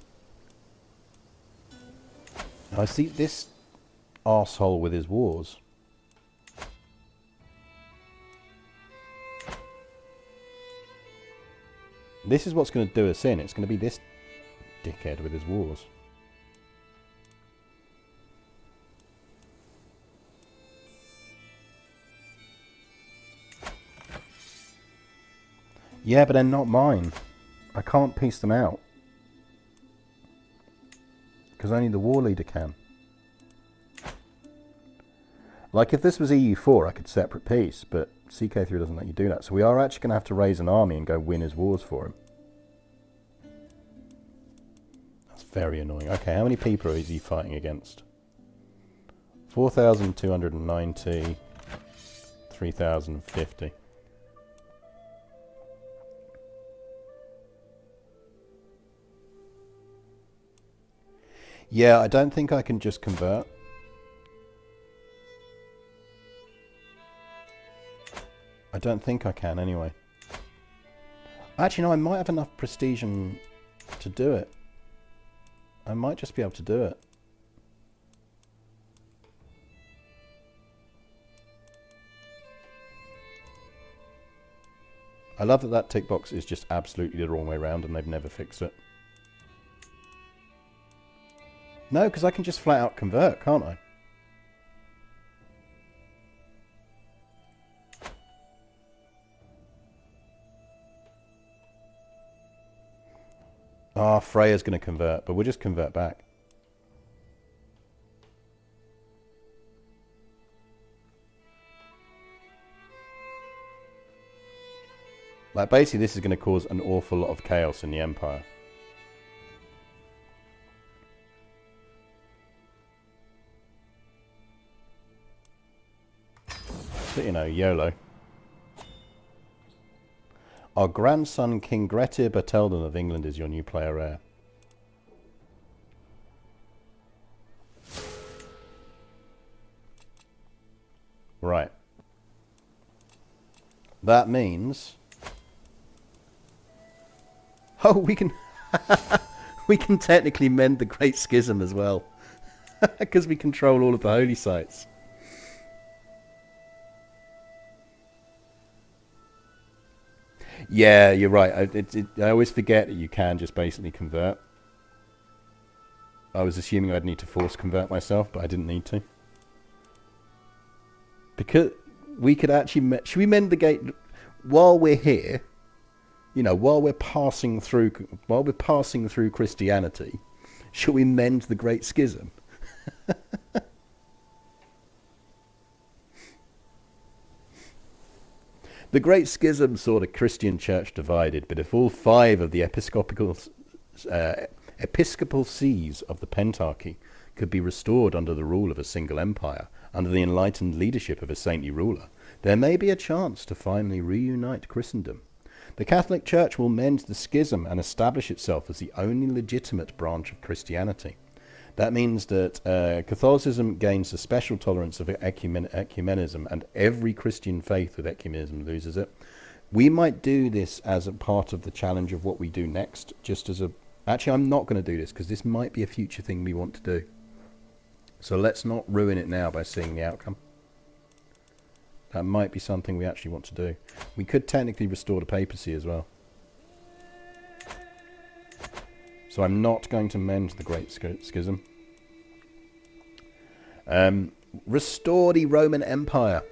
I see this arsehole with his wars. This is what's going to do us in. It's going to be this dickhead with his wars. Yeah, but they're not mine. I can't piece them out. Because only the war leader can. Like if this was EU4, I could separate peace, but CK3 doesn't let you do that. So we are actually going to have to raise an army and go win his wars for him. That's very annoying. Okay, how many people is he fighting against? 4,290, 3,050. Yeah, I don't think I can just convert. I don't think I can anyway. Actually, no, I might have enough prestige to do it. I might just be able to do it. I love that that tick box is just absolutely the wrong way around and they've never fixed it. No, because I can just flat out convert, can't I? Ah, Freya's going to convert, but we'll just convert back. Like, basically, this is going to cause an awful lot of chaos in the Empire. But, you know, YOLO. Our grandson, King Grettir Bertelden of England, is your new player heir. Right. That means... Oh, we can... we can technically mend the Great Schism as well. Because we control all of the holy sites. Yeah, you're right. I always forget that you can just basically convert. I was assuming I'd need to force convert myself, but I didn't need to. Because we could actually... Should we mend the gate while we're here? You know, while we're passing through Christianity, should we mend the Great Schism? The Great Schism saw the Christian Church divided, but if all 5 of the episcopal sees of the Pentarchy could be restored under the rule of a single empire, under the enlightened leadership of a saintly ruler, there may be a chance to finally reunite Christendom. The Catholic Church will mend the schism and establish itself as the only legitimate branch of Christianity. That means that Catholicism gains a special tolerance of ecumenism, and every Christian faith with ecumenism loses it. We might do this as a part of the challenge of what we do next, just as a... Actually, I'm not going to do this, because this might be a future thing we want to do. So let's not ruin it now by seeing the outcome. That might be something we actually want to do. We could technically restore the papacy as well. So I'm not going to mend the Great Schism. Restore the Roman Empire.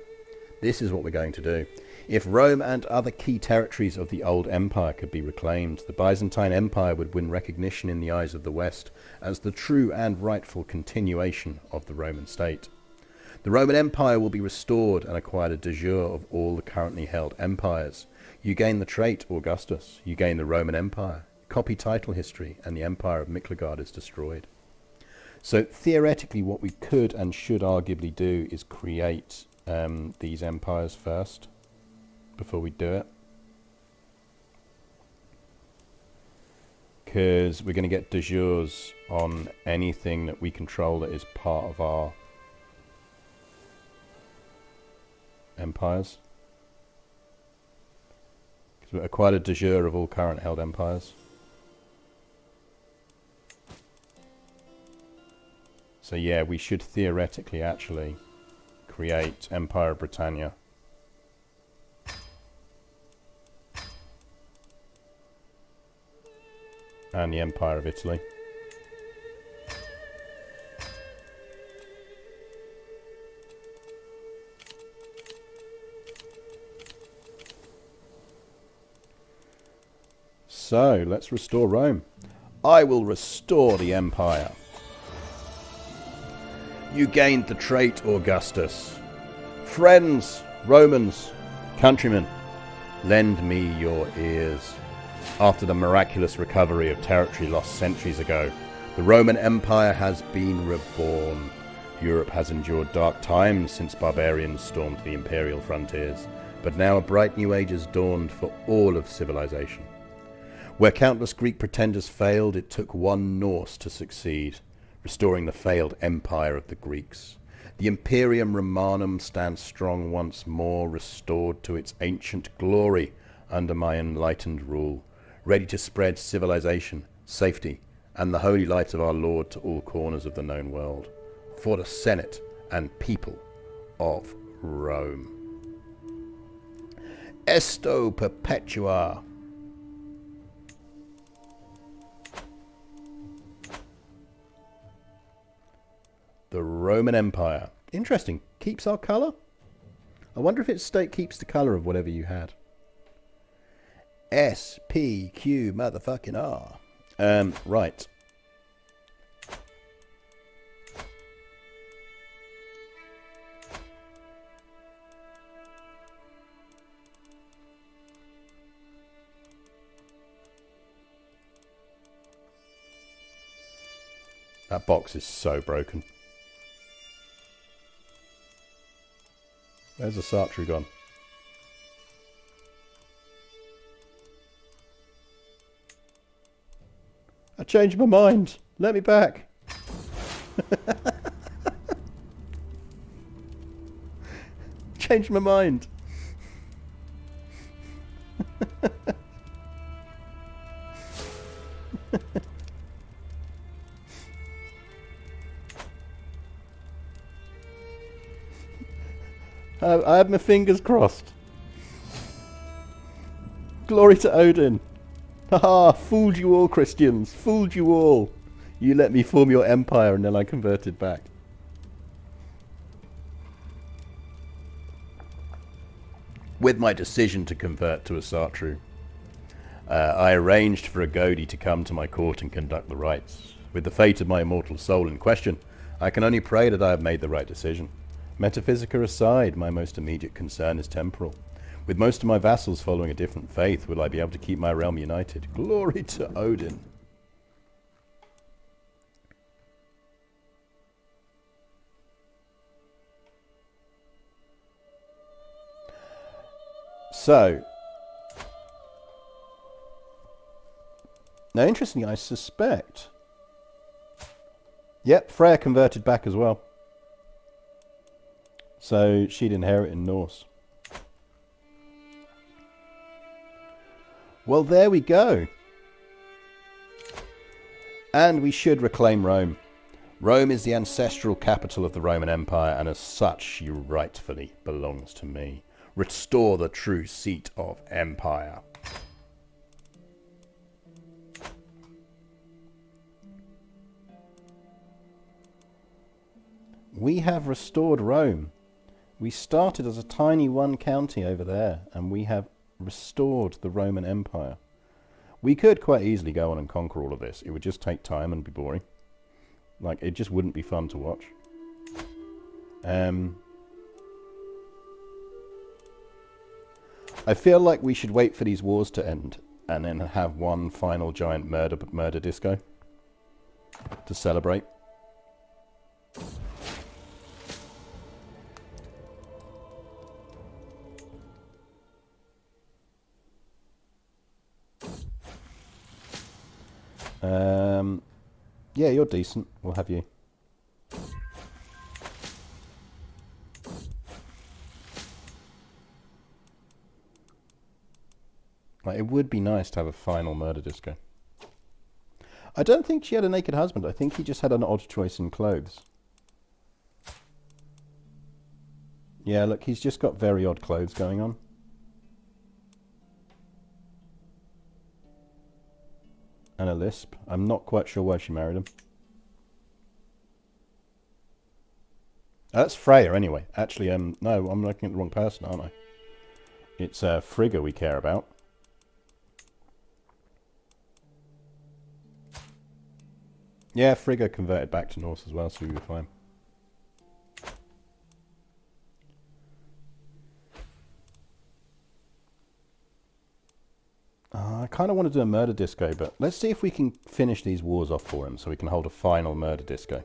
This is what we're going to do. If Rome and other key territories of the old empire could be reclaimed, the Byzantine Empire would win recognition in the eyes of the West as the true and rightful continuation of the Roman state. The Roman Empire will be restored and acquire the de jure of all the currently held empires. You gain the trait Augustus. You gain the Roman Empire. Copy title history, and the empire of Miklagard is destroyed. So theoretically, what we could and should arguably do is create these empires first before we do it, because we're going to get de jures on anything that we control that is part of our empires. Because we acquired a de jure of all current held empires. So yeah, we should theoretically actually create Empire of Britannia. And the Empire of Italy. So, let's restore Rome. I will restore the Empire. You gained the trait, Augustus. Friends, Romans, countrymen, lend me your ears. After the miraculous recovery of territory lost centuries ago, the Roman Empire has been reborn. Europe has endured dark times since barbarians stormed the imperial frontiers, but now a bright new age has dawned for all of civilization. Where countless Greek pretenders failed, it took one Norse to succeed, restoring the failed empire of the Greeks. The Imperium Romanum stands strong once more, restored to its ancient glory under my enlightened rule, ready to spread civilization, safety, and the holy light of our Lord to all corners of the known world, for the Senate and people of Rome. Esto perpetua. The Roman Empire. Interesting. Keeps our colour? I wonder if its state keeps the colour of whatever you had. S, P, Q, motherfucking R. Right. That box is so broken. Where's the Asatru gone? I changed my mind. Let me back. changed my mind. I had my fingers crossed. Glory to Odin. Haha, fooled you all, Christians. Fooled you all. You let me form your empire and then I converted back. With my decision to convert to Asatru, I arranged for a Godi to come to my court and conduct the rites. With the fate of my immortal soul in question, I can only pray that I have made the right decision. Metaphysica aside, my most immediate concern is temporal. With most of my vassals following a different faith, will I be able to keep my realm united? Glory to Odin. So, now interestingly, I suspect... Yep, Freya converted back as well. So, she'd inherit in Norse. Well, there we go. And we should reclaim Rome. Rome is the ancestral capital of the Roman Empire, and as such, she rightfully belongs to me. Restore the true seat of empire. We have restored Rome. We started as a tiny one county over there, and we have restored the Roman Empire. We could quite easily go on and conquer all of this. It would just take time and be boring. Like, it just wouldn't be fun to watch. I feel like we should wait for these wars to end and then have one final giant murder disco to celebrate. Yeah, you're decent. We'll have you. Like, it would be nice to have a final murder disco. I don't think she had a naked husband. I think he just had an odd choice in clothes. Yeah, look, he's just got very odd clothes going on. And a lisp. I'm not quite sure why she married him. That's Freya, anyway. Actually, no, I'm looking at the wrong person, aren't I? It's Frigga we care about. Yeah, Frigga converted back to Norse as well, so we were fine. I kind of want to do a murder disco, but let's see if we can finish these wars off for him so we can hold a final murder disco.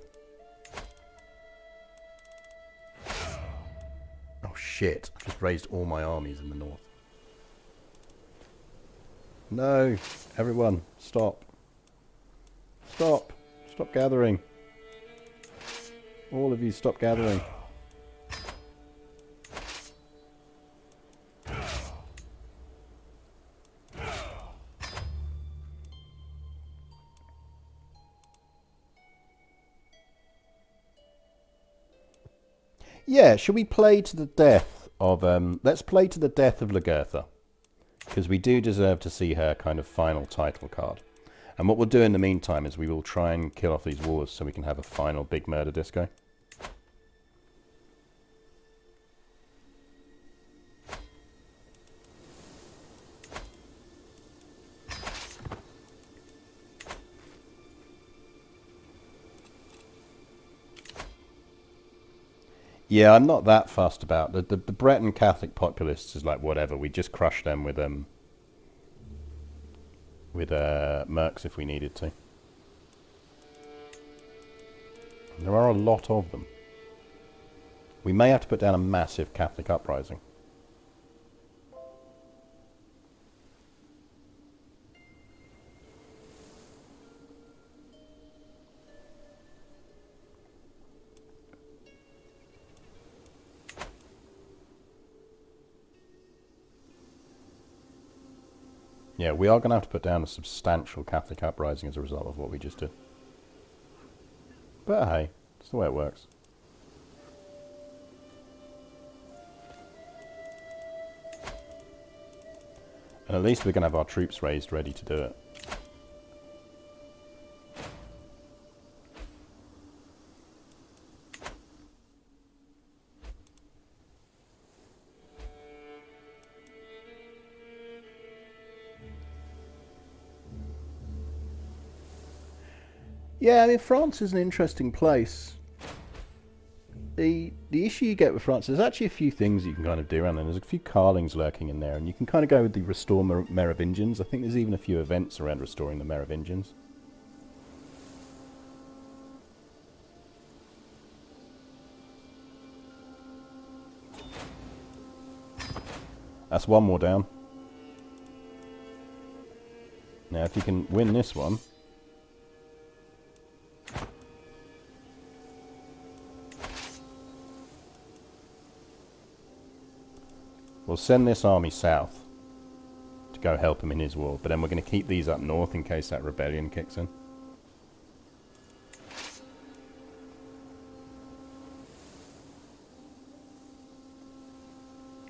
Oh shit, I've just raised all my armies in the north. No, everyone, stop. Stop. Stop gathering. All of you, stop gathering. Yeah, should we play to the death of... let's play to the death of Lagertha. Because we do deserve to see her kind of final title card. And what we'll do in the meantime is we will try and kill off these wars so we can have a final big murder disco. Yeah, I'm not that fussed about the Breton Catholic populists is like whatever. We just crush them with mercs if we needed to. There are a lot of them. We may have to put down a massive Catholic uprising. Yeah, we are going to have to put down a substantial Catholic uprising as a result of what we just did. But hey, it's the way it works. And at least we're going to have our troops raised ready to do it. Yeah, I mean, France is an interesting place. The issue you get with France, there's actually a few things you can kind of do around there. There's a few carlings lurking in there, and you can kind of go with the Restore Merovingians. I think there's even a few events around restoring the Merovingians. That's one more down. Now, if you can win this one... We'll send this army south to go help him in his war, but then we're going to keep these up north in case that rebellion kicks in.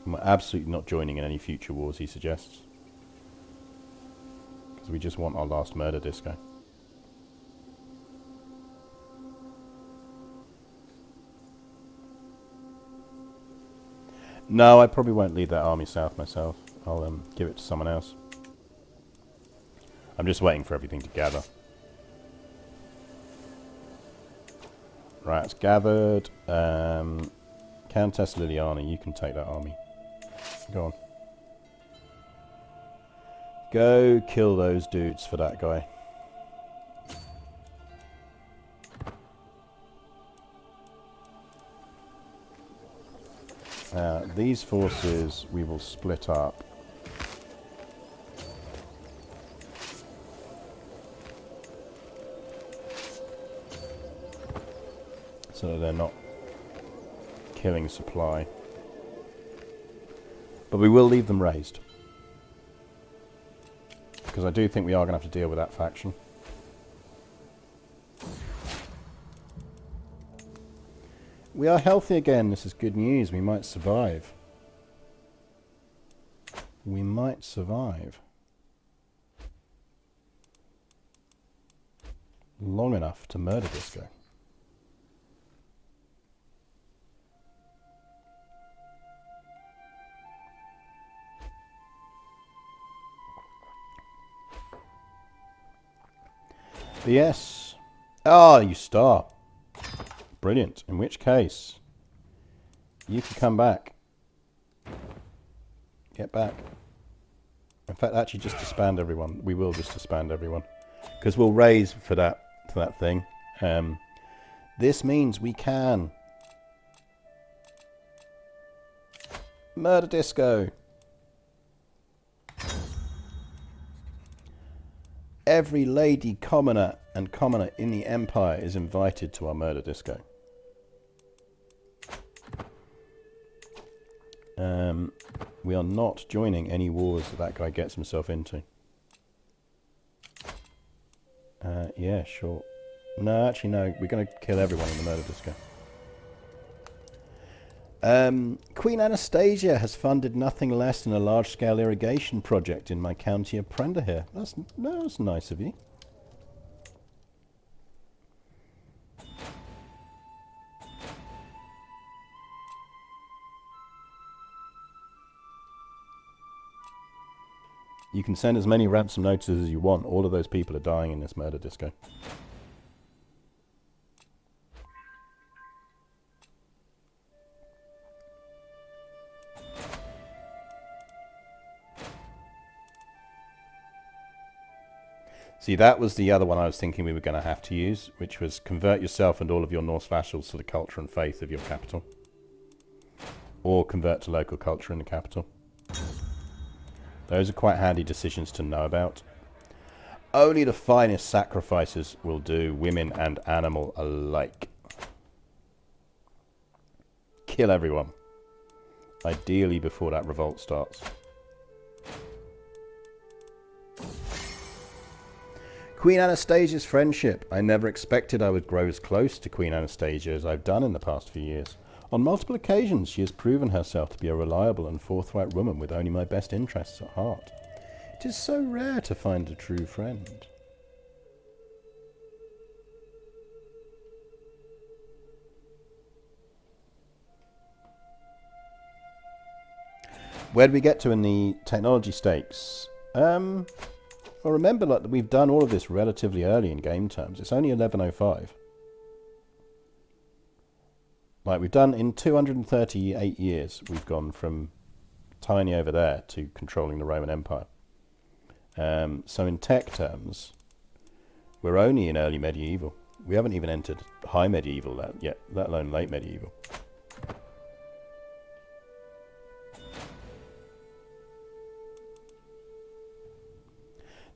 And we're absolutely not joining in any future wars, he suggests. Because we just want our last murder disco. No, I probably won't lead that army south myself. I'll give it to someone else. I'm just waiting for everything to gather. Right, it's gathered. Countess Liliana, you can take that army. Go on. Go kill those dudes for that guy. These forces we will split up. So that they're not killing supply. But we will leave them raised. Because I do think we are going to have to deal with that faction. We are healthy again. This is good news. We might survive. We might survive. Long enough to murder Disco. Yes. Ah, you star. Brilliant. In which case, you can come back. Get back. In fact, actually, just disband everyone. We will just disband everyone. Because we'll raise for that thing. This means we can murder Disco. Every lady commoner and commoner in the Empire is invited to our murder disco. We are not joining any wars that guy gets himself into. Yeah, sure. No, actually no. We're going to kill everyone in the murder disco. Queen Anastasia has funded nothing less than a large-scale irrigation project in my county of Prenderhere. That's nice of you. You can send as many ransom notices as you want. All of those people are dying in this murder disco. See, that was the other one I was thinking we were going to have to use, which was convert yourself and all of your Norse vassals to the culture and faith of your capital. Or convert to local culture in the capital. Those are quite handy decisions to know about. Only the finest sacrifices will do, women and animal alike. Kill everyone. Ideally before that revolt starts. Queen Anastasia's friendship. I never expected I would grow as close to Queen Anastasia as I've done in the past few years. On multiple occasions, she has proven herself to be a reliable and forthright woman with only my best interests at heart. It is so rare to find a true friend. Where do we get to in the technology stakes? Well, remember that we've done all of this relatively early in game terms. It's only 1105. Like, we've done in 238 years, we've gone from tiny over there to controlling the Roman Empire. So in tech terms, we're only in early medieval. We haven't even entered high medieval yet, let alone late medieval.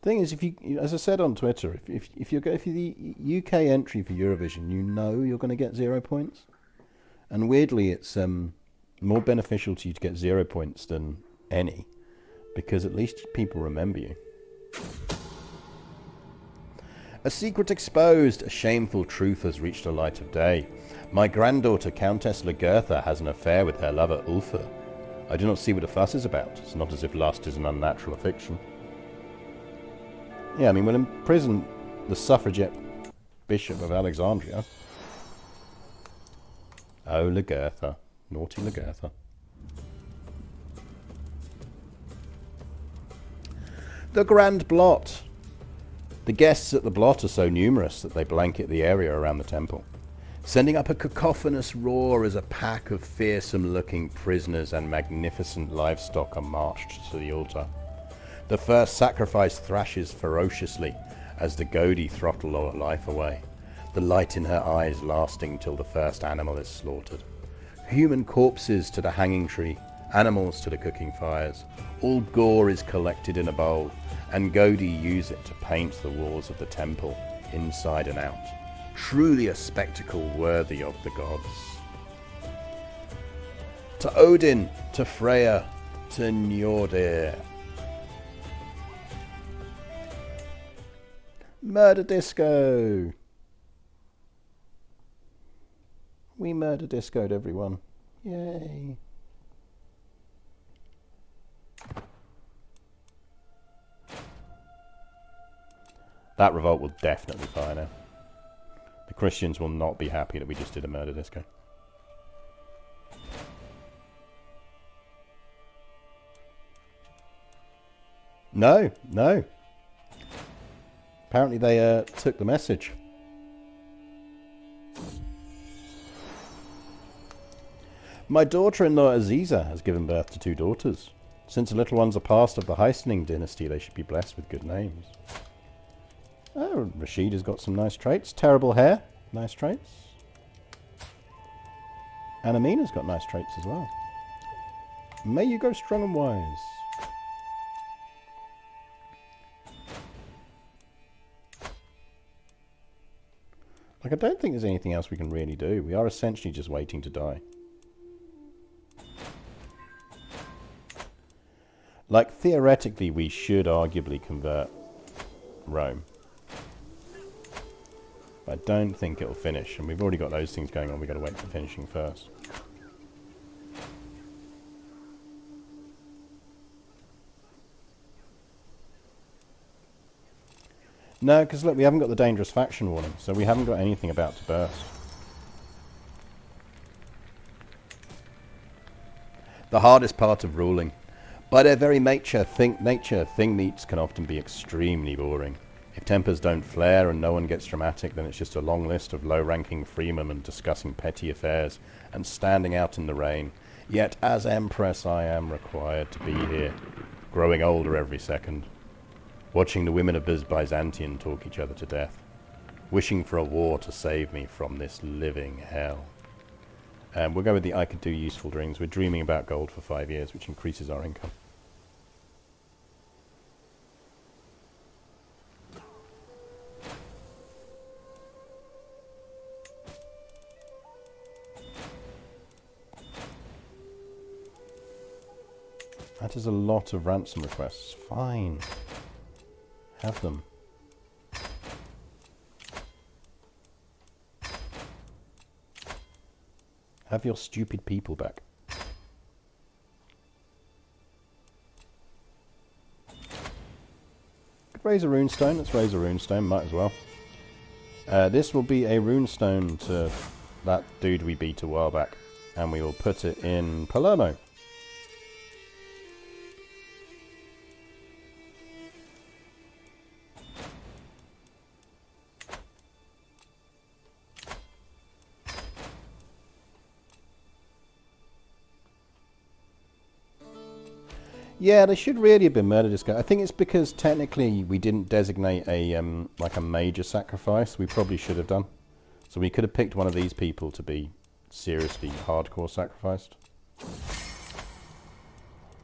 Thing is, if you, as I said on Twitter, if you're the UK entry for Eurovision, you know you're going to get 0 points. And weirdly, it's more beneficial to you to get 0 points than any, because at least people remember you. A secret exposed. A shameful truth has reached the light of day. My granddaughter, Countess Lagertha, has an affair with her lover, Ulfr. I do not see what the fuss is about. It's not as if lust is an unnatural affliction. Yeah, I mean, we'll imprison the suffragette Bishop of Alexandria. Oh, Lagertha. Naughty Lagertha. The Grand Blot. The guests at the Blot are so numerous that they blanket the area around the temple, sending up a cacophonous roar as a pack of fearsome-looking prisoners and magnificent livestock are marched to the altar. The first sacrifice thrashes ferociously as the Godi throttle life away, the light in her eyes lasting till the first animal is slaughtered. Human corpses to the hanging tree, animals to the cooking fires. All gore is collected in a bowl, and Godi use it to paint the walls of the temple, inside and out. Truly a spectacle worthy of the gods. To Odin, to Freya, to Njordir. Murder disco! We murder discoed everyone. Yay! That revolt will definitely fire now. The Christians will not be happy that we just did a murder disco. No, no. Apparently they took the message. My daughter-in-law Aziza has given birth to 2 daughters. Since the little ones are past of the Heistening dynasty, they should be blessed with good names. Oh, Rashid has got some nice traits. Terrible hair, nice traits. And Amina's got nice traits as well. May you go strong and wise. Like, I don't think there's anything else we can really do. We are essentially just waiting to die. Like, theoretically, we should arguably convert Rome. But I don't think it'll finish. And we've already got those things going on. We've got to wait for finishing first. No, because look, we haven't got the dangerous faction warning, so we haven't got anything about to burst. The hardest part of ruling. By their very nature, thing meets can often be extremely boring. If tempers don't flare and no one gets dramatic, then it's just a long list of low-ranking freemen discussing petty affairs and standing out in the rain. Yet, as Empress, I am required to be here, growing older every second. Watching the women of Byzantium talk each other to death, wishing for a war to save me from this living hell. We'll go with the I could do useful dreams. We're dreaming about gold for 5 years, which increases our income. That is a lot of ransom requests. Fine. Have them. Have your stupid people back. Could raise a runestone. Let's raise a runestone. Might as well. This will be a runestone to that dude we beat a while back. And we will put it in Palermo. Yeah, they should really have been murdered this guy. I think it's because technically we didn't designate a like a major sacrifice. We probably should have done. So we could have picked one of these people to be seriously hardcore sacrificed.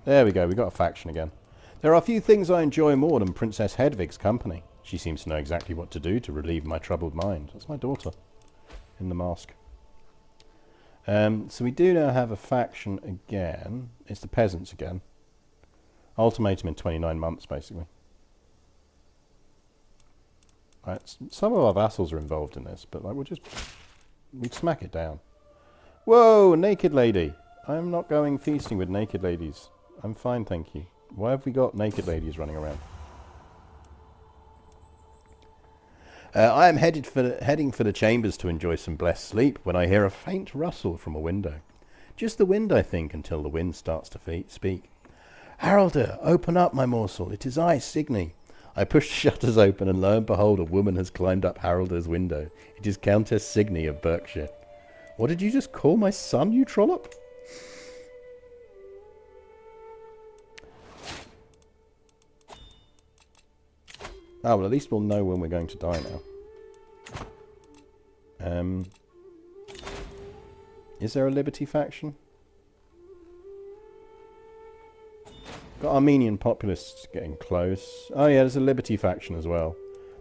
There we go, we got a faction again. There are a few things I enjoy more than Princess Hedvig's company. She seems to know exactly what to do to relieve my troubled mind. That's my daughter in the mask. So we do now have a faction again. It's the peasants again. Ultimatum in 29 months, basically. Right, some of our vassals are involved in this, but like we'd smack it down. Whoa, naked lady! I'm not going feasting with naked ladies. I'm fine, thank you. Why have we got naked ladies running around? I am heading for the chambers to enjoy some blessed sleep when I hear a faint rustle from a window. Just the wind, I think, until the wind starts to speak. Haralder, open up, my morsel. It is I, Signy. I push the shutters open, and lo and behold, a woman has climbed up Haralder's window. It is Countess Signy of Berkshire. What did you just call my son, you trollop? Oh, well, at least we'll know when we're going to die now. Is there a Liberty faction? Got Armenian populists getting close. Oh yeah, there's a Liberty faction as well.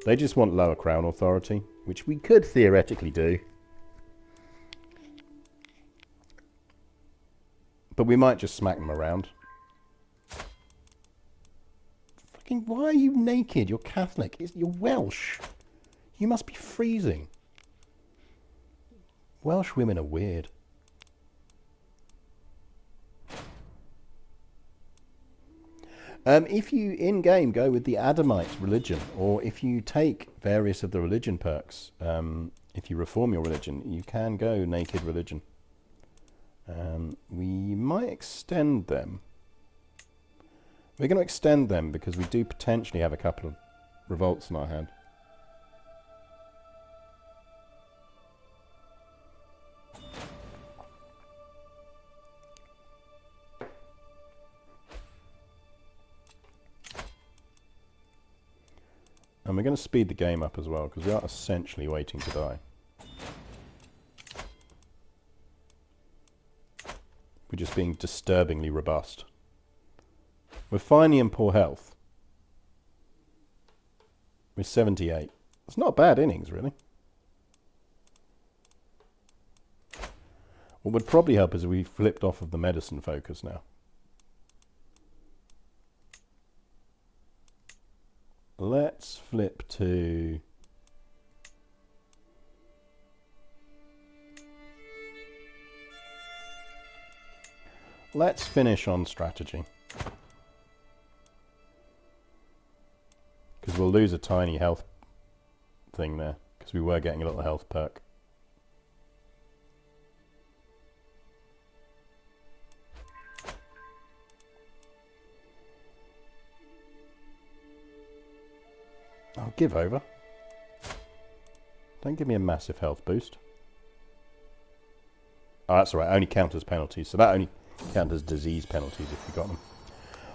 They just want lower crown authority, which we could theoretically do. But we might just smack them around. Fucking, why are you naked? You're Catholic. You're Welsh. You must be freezing. Welsh women are weird. If you, in-game, go with the Adamite religion, or if you take various of the religion perks, if you reform your religion, you can go naked religion. We might extend them. We're going to extend them because we do potentially have a couple of revolts in our hand. And we're going to speed the game up as well, because we are essentially waiting to die. We're just being disturbingly robust. We're finally in poor health. We're 78. It's not a bad innings, really. What would probably help is if we flipped off of the medicine focus now. Let's flip to... Let's finish on strategy. Because we'll lose a tiny health thing there. Because we were getting a little health perk. I'll give over. Don't give me a massive health boost. Oh, that's all right. Only count as penalties. So that only count as disease penalties if you got them.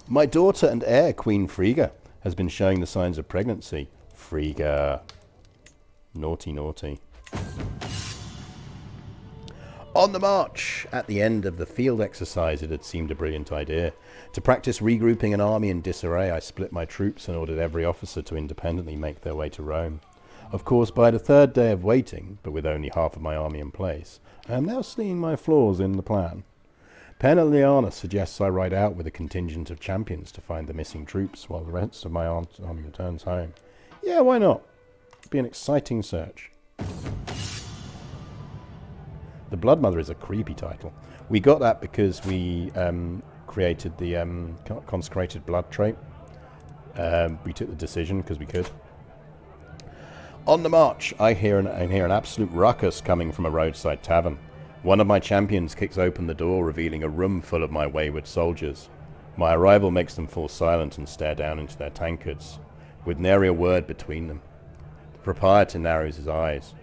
My daughter and heir, Queen Frigga, has been showing the signs of pregnancy. Frigga. Naughty, naughty. On the march! At the end of the field exercise, it had seemed a brilliant idea. To practice regrouping an army in disarray, I split my troops and ordered every officer to independently make their way to Rome. Of course, by the third day of waiting, but with only half of my army in place, I am now seeing my flaws in the plan. Peneliana suggests I ride out with a contingent of champions to find the missing troops while the rest of my army returns home. Yeah, why not? It'd be an exciting search. The Blood Mother is a creepy title. We got that because we created the consecrated blood trait. We took the decision because we could. On the march, I hear an absolute ruckus coming from a roadside tavern. One of my champions kicks open the door, revealing a room full of my wayward soldiers. My arrival makes them fall silent and stare down into their tankards, with nary a word between them. The proprietor narrows his eyes.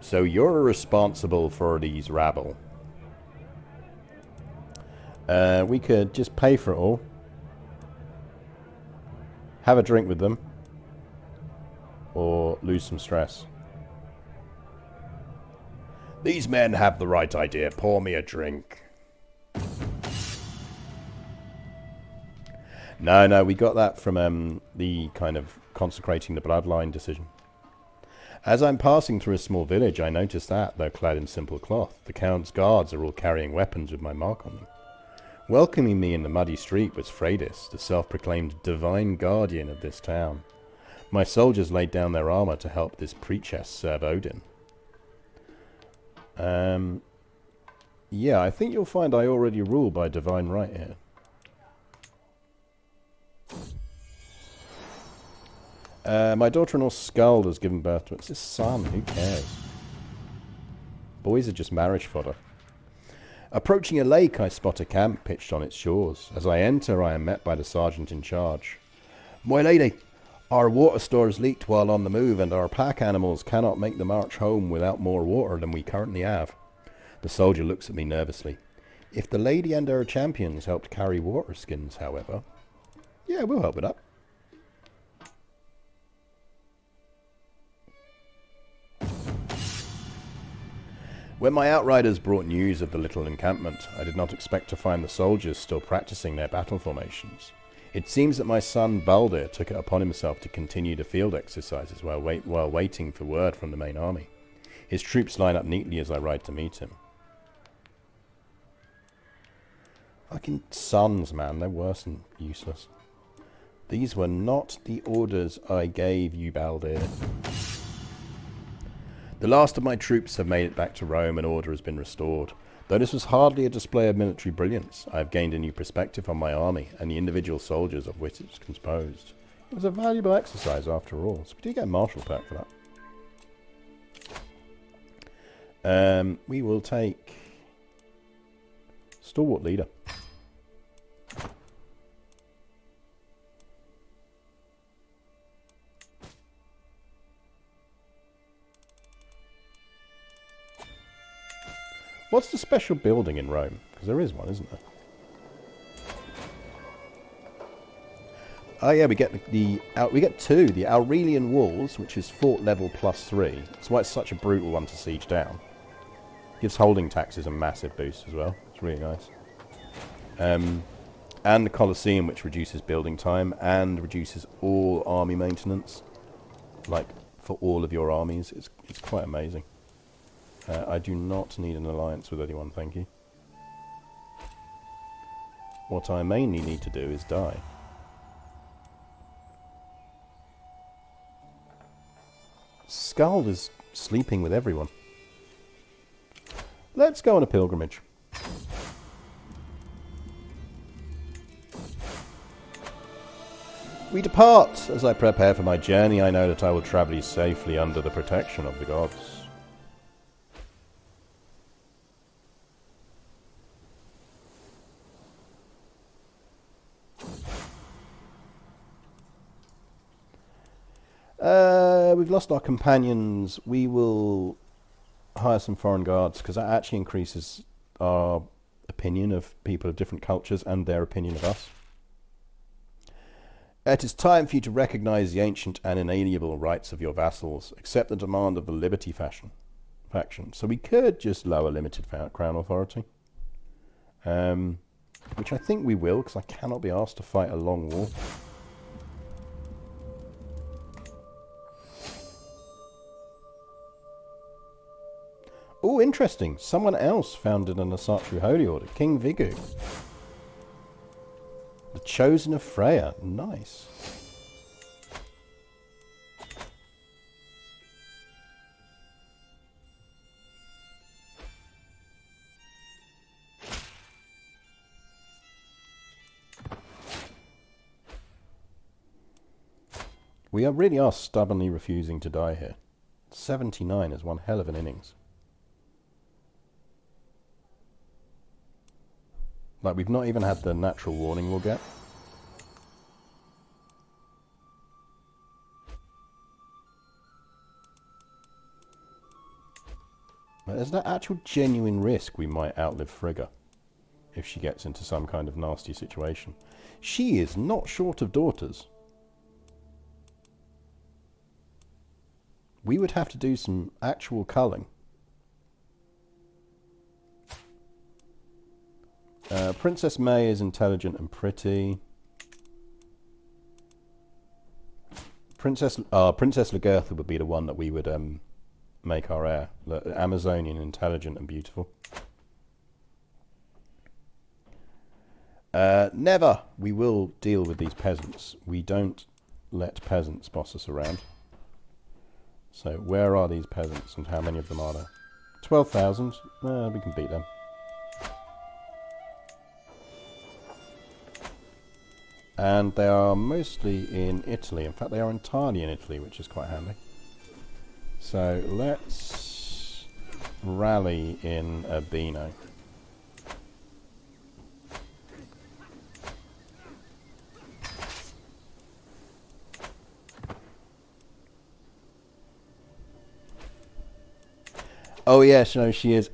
So you're responsible for these rabble. We could just pay for it all. Have a drink with them. Or lose some stress. These men have the right idea. Pour me a drink. No, we got that from the kind of consecrating the bloodline decision. As I'm passing through a small village, I notice that, though clad in simple cloth, the Count's guards are all carrying weapons with my mark on them. Welcoming me in the muddy street was Freydis, the self-proclaimed divine guardian of this town. My soldiers laid down their armor to help this priestess serve Odin. Yeah, I think you'll find I already rule by divine right here. My daughter-in-law Skuld has given birth to its son. Who cares? Boys are just marriage fodder. Approaching a lake, I spot a camp pitched on its shores. As I enter, I am met by the sergeant in charge. My lady, our water stores leaked while on the move, and our pack animals cannot make the march home without more water than we currently have. The soldier looks at me nervously. If the lady and her champions helped carry water skins, however... Yeah, we'll help it up. When my outriders brought news of the little encampment, I did not expect to find the soldiers still practicing their battle formations. It seems that my son Baldur took it upon himself to continue the field exercises while waiting for word from the main army. His troops line up neatly as I ride to meet him. Fucking sons, man, they're worse than useless. These were not the orders I gave you, Baldur. The last of my troops have made it back to Rome and order has been restored. Though this was hardly a display of military brilliance, I have gained a new perspective on my army and the individual soldiers of which it is composed. It was a valuable exercise after all, so we do get a martial perk for that. We will take Stalwart Leader. What's the special building in Rome? Because there is one, isn't there? Oh yeah, we get we get two. The Aurelian Walls, which is fort level +3. That's why it's such a brutal one to siege down. Gives holding taxes a massive boost as well. It's really nice. And the Colosseum, which reduces building time and reduces all army maintenance, like for all of your armies. It's quite amazing. I do not need an alliance with anyone, thank you. What I mainly need to do is die. Skuld is sleeping with everyone. Let's go on a pilgrimage. We depart. As I prepare for my journey, I know that I will travel safely under the protection of the gods. We've lost our companions. We will hire some foreign guards because that actually increases our opinion of people of different cultures and their opinion of us. It is time for you to recognize the ancient and inalienable rights of your vassals. Accept the demand of the Liberty faction. So we could just lower limited crown authority. Which I think we will, because I cannot be asked to fight a long war. Oh, interesting. Someone else founded an Asatru Holy Order. King Viggo. The Chosen of Freya. Nice. We really are stubbornly refusing to die here. 79 is one hell of an innings. Like, we've not even had the natural warning we'll get. But there's that actual genuine risk we might outlive Frigga if she gets into some kind of nasty situation. She is not short of daughters. We would have to do some actual culling. Princess May is intelligent and pretty. Princess Lagertha would be the one that we would make our heir. Amazonian, intelligent and beautiful. Never. We will deal with these peasants. We don't let peasants boss us around. So where are these peasants and how many of them are there? 12,000. We can beat them. And they are mostly in Italy. In fact, they are entirely in Italy, which is quite handy. So let's rally in Urbino. Oh yes, no, she is.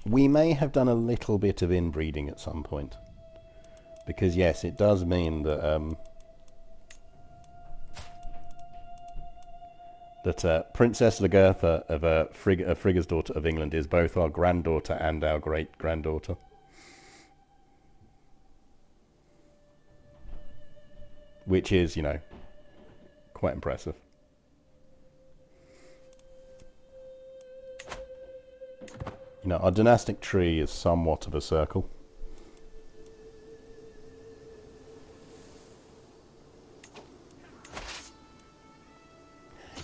We may have done a little bit of inbreeding at some point. Because yes, it does mean that Princess Lagertha of Frigga's Daughter of England is both our granddaughter and our great-granddaughter. Which is, you know, quite impressive. You know, our dynastic tree is somewhat of a circle.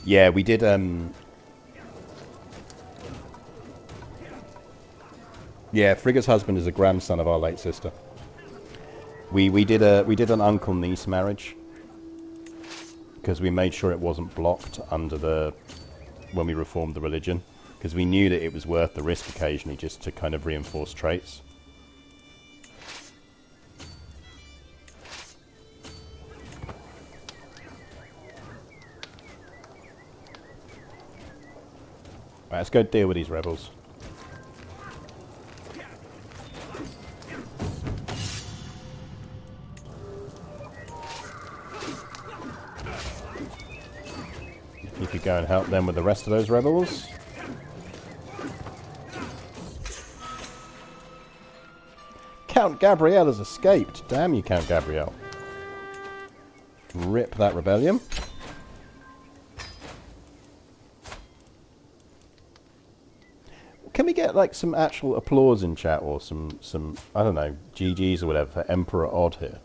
Yeah, we did. Yeah, Frigga's husband is a grandson of our late sister. We did an uncle niece marriage because we made sure it wasn't blocked under when we reformed the religion, because we knew that it was worth the risk occasionally just to kind of reinforce traits. Right, let's go deal with these rebels. You could go and help them with the rest of those rebels. Count Gabrielle has escaped. Damn you, Count Gabrielle. Rip that rebellion. Can we get like some actual applause in chat, or some I don't know, GGs or whatever for Emperor Odd here,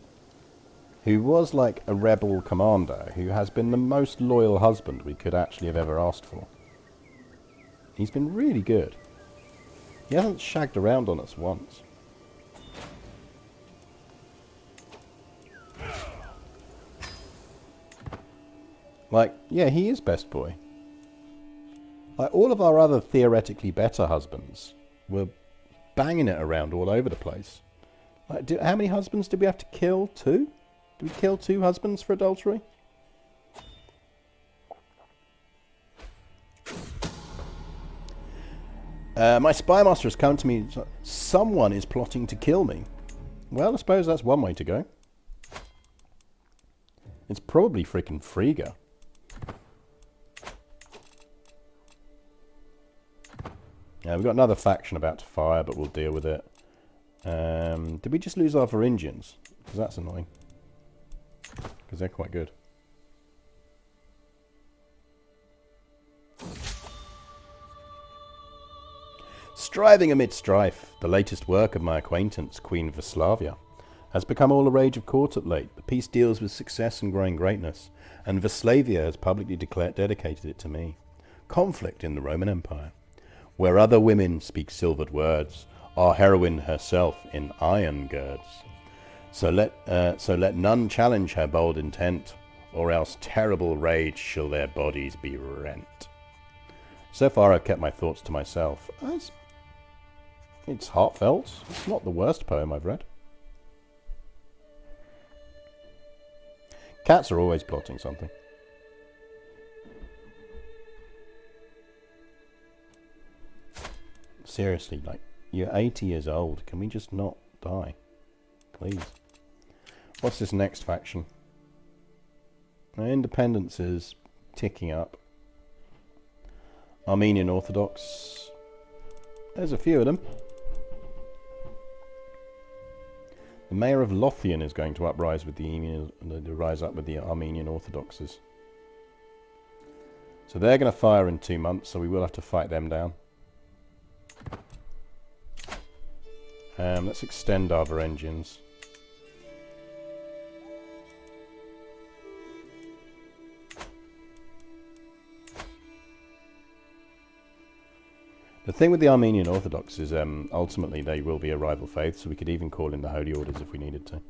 who was like a rebel commander who has been the most loyal husband we could actually have ever asked for. He's been really good. He hasn't shagged around on us once. Like, yeah, he is best boy. Like, all of our other theoretically better husbands were banging it around all over the place. Like, how many husbands did we have to kill? 2? Did we kill 2 husbands for adultery? My spy master has come to me. Someone is plotting to kill me. Well, I suppose that's one way to go. It's probably freaking Frigga. Yeah, we've got another faction about to fire, but we'll deal with it. Did we just lose our Varangians? Because that's annoying. Because they're quite good. Striving amid strife, the latest work of my acquaintance, Queen Veslavia, has become all the rage of court at late. The piece deals with success and growing greatness, and Veslavia has publicly dedicated it to me. Conflict in the Roman Empire. Where other women speak silvered words, our heroine herself in iron girds. So let none challenge her bold intent, or else terrible rage shall their bodies be rent. So far I've kept my thoughts to myself. It's heartfelt. It's not the worst poem I've read. Cats are always plotting something. Seriously, like, you're 80 years old. Can we just not die? Please. What's this next faction? Now, independence is ticking up. Armenian Orthodox. There's a few of them. The mayor of Lothian is going to rise up with the Armenian Orthodoxes. So they're going to fire in 2 months, so we will have to fight them down. Let's extend our Varangians. The thing with the Armenian Orthodox is ultimately they will be a rival faith, so we could even call in the Holy Orders if we needed to.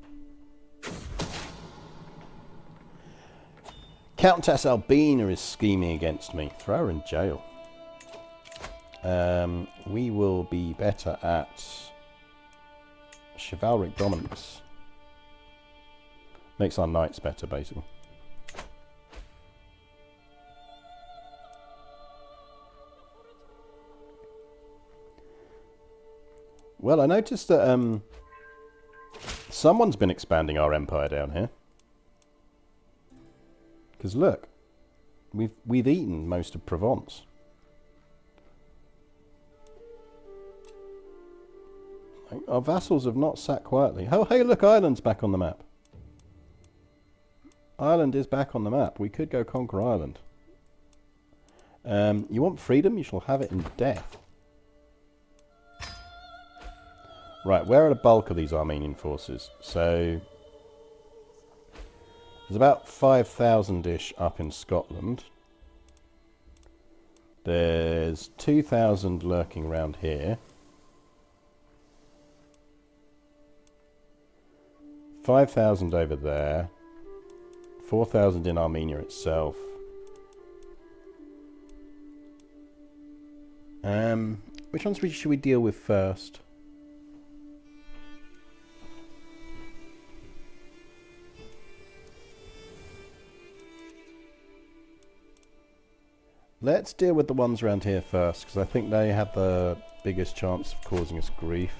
Countess Albina is scheming against me. Throw her in jail. We will be better at chivalric dominance. Makes our knights better, basically. Well, I noticed that someone's been expanding our empire down here. Because look, we've eaten most of Provence. Like, our vassals have not sat quietly. Oh, hey, look, Ireland's back on the map. Ireland is back on the map. We could go conquer Ireland. You want freedom? You shall have it in death. Right, where are the bulk of these Armenian forces? So, there's about 5,000-ish up in Scotland. There's 2,000 lurking around here. 5,000 over there. 4,000 in Armenia itself. Which ones should we deal with first? Let's deal with the ones around here first, because I think they have the biggest chance of causing us grief.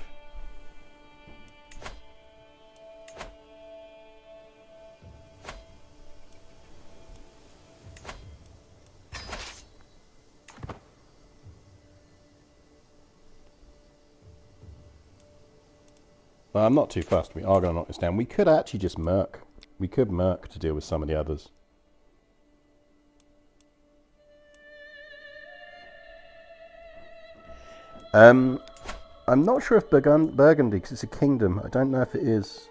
Well, I'm not too fussed. We are going to knock this down. We could actually just merc. We could merc to deal with some of the others. I'm not sure if Burgundy, because it's a kingdom. I don't know if it is.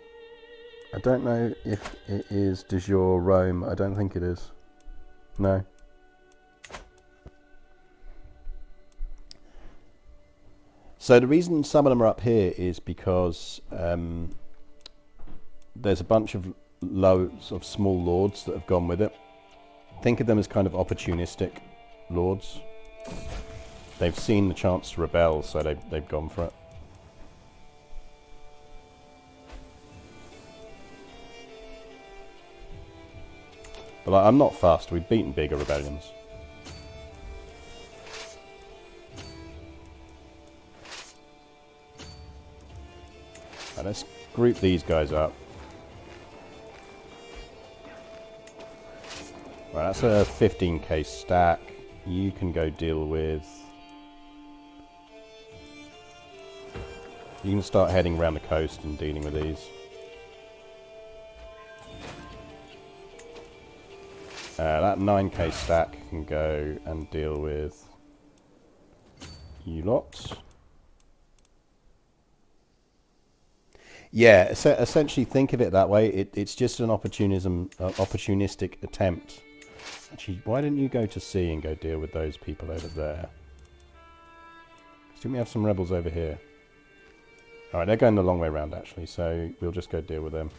I don't know if it is de jure Rome. I don't think it is. No. So the reason some of them are up here is because there's a bunch of loads of small lords that have gone with it. Think of them as kind of opportunistic lords. They've seen the chance to rebel, so they've gone for it. But I'm not fast. We've beaten bigger rebellions. Right, let's group these guys up. Right, that's a 15k stack. You can go deal with... You can start heading around the coast and dealing with these. That 9k stack can go and deal with you lot. Yeah, essentially think of it that way. It's just an opportunistic attempt. Actually, why didn't you go to sea and go deal with those people over there? Didn't we have some rebels over here? Alright, they're going the long way around actually, so we'll just go deal with them.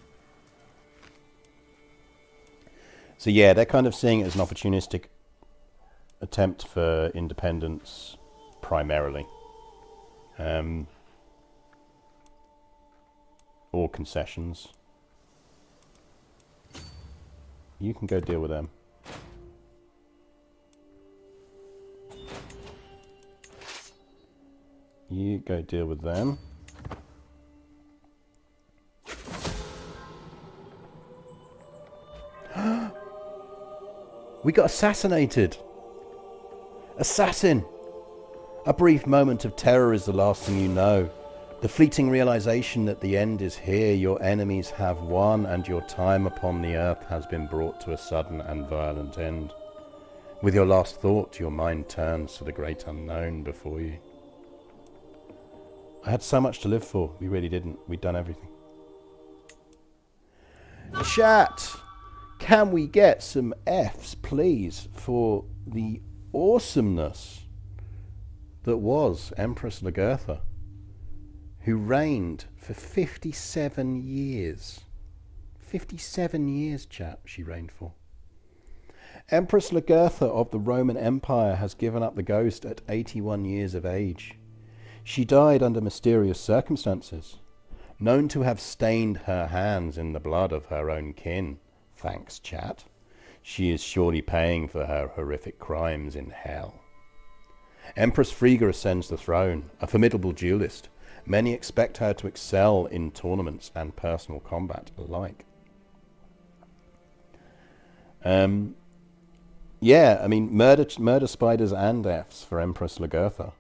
So yeah, they're kind of seeing it as an opportunistic attempt for independence, primarily. Or concessions. You can go deal with them. You go deal with them. We got assassinated! Assassin! A brief moment of terror is the last thing you know. The fleeting realization that the end is here, your enemies have won, and your time upon the earth has been brought to a sudden and violent end. With your last thought, your mind turns to the great unknown before you. I had so much to live for. We really didn't. We'd done everything. Chat! Can we get some Fs, please, for the awesomeness that was Empress Lagertha, who reigned for 57 years. 57 years, chat, she reigned for. Empress Lagertha of the Roman Empire has given up the ghost at 81 years of age. She died under mysterious circumstances, known to have stained her hands in the blood of her own kin. Thanks, chat. She is surely paying for her horrific crimes in hell. Empress Frigga ascends the throne, a formidable duelist. Many expect her to excel in tournaments and personal combat alike. Yeah, I mean, murder spiders and Fs for Empress Lagertha.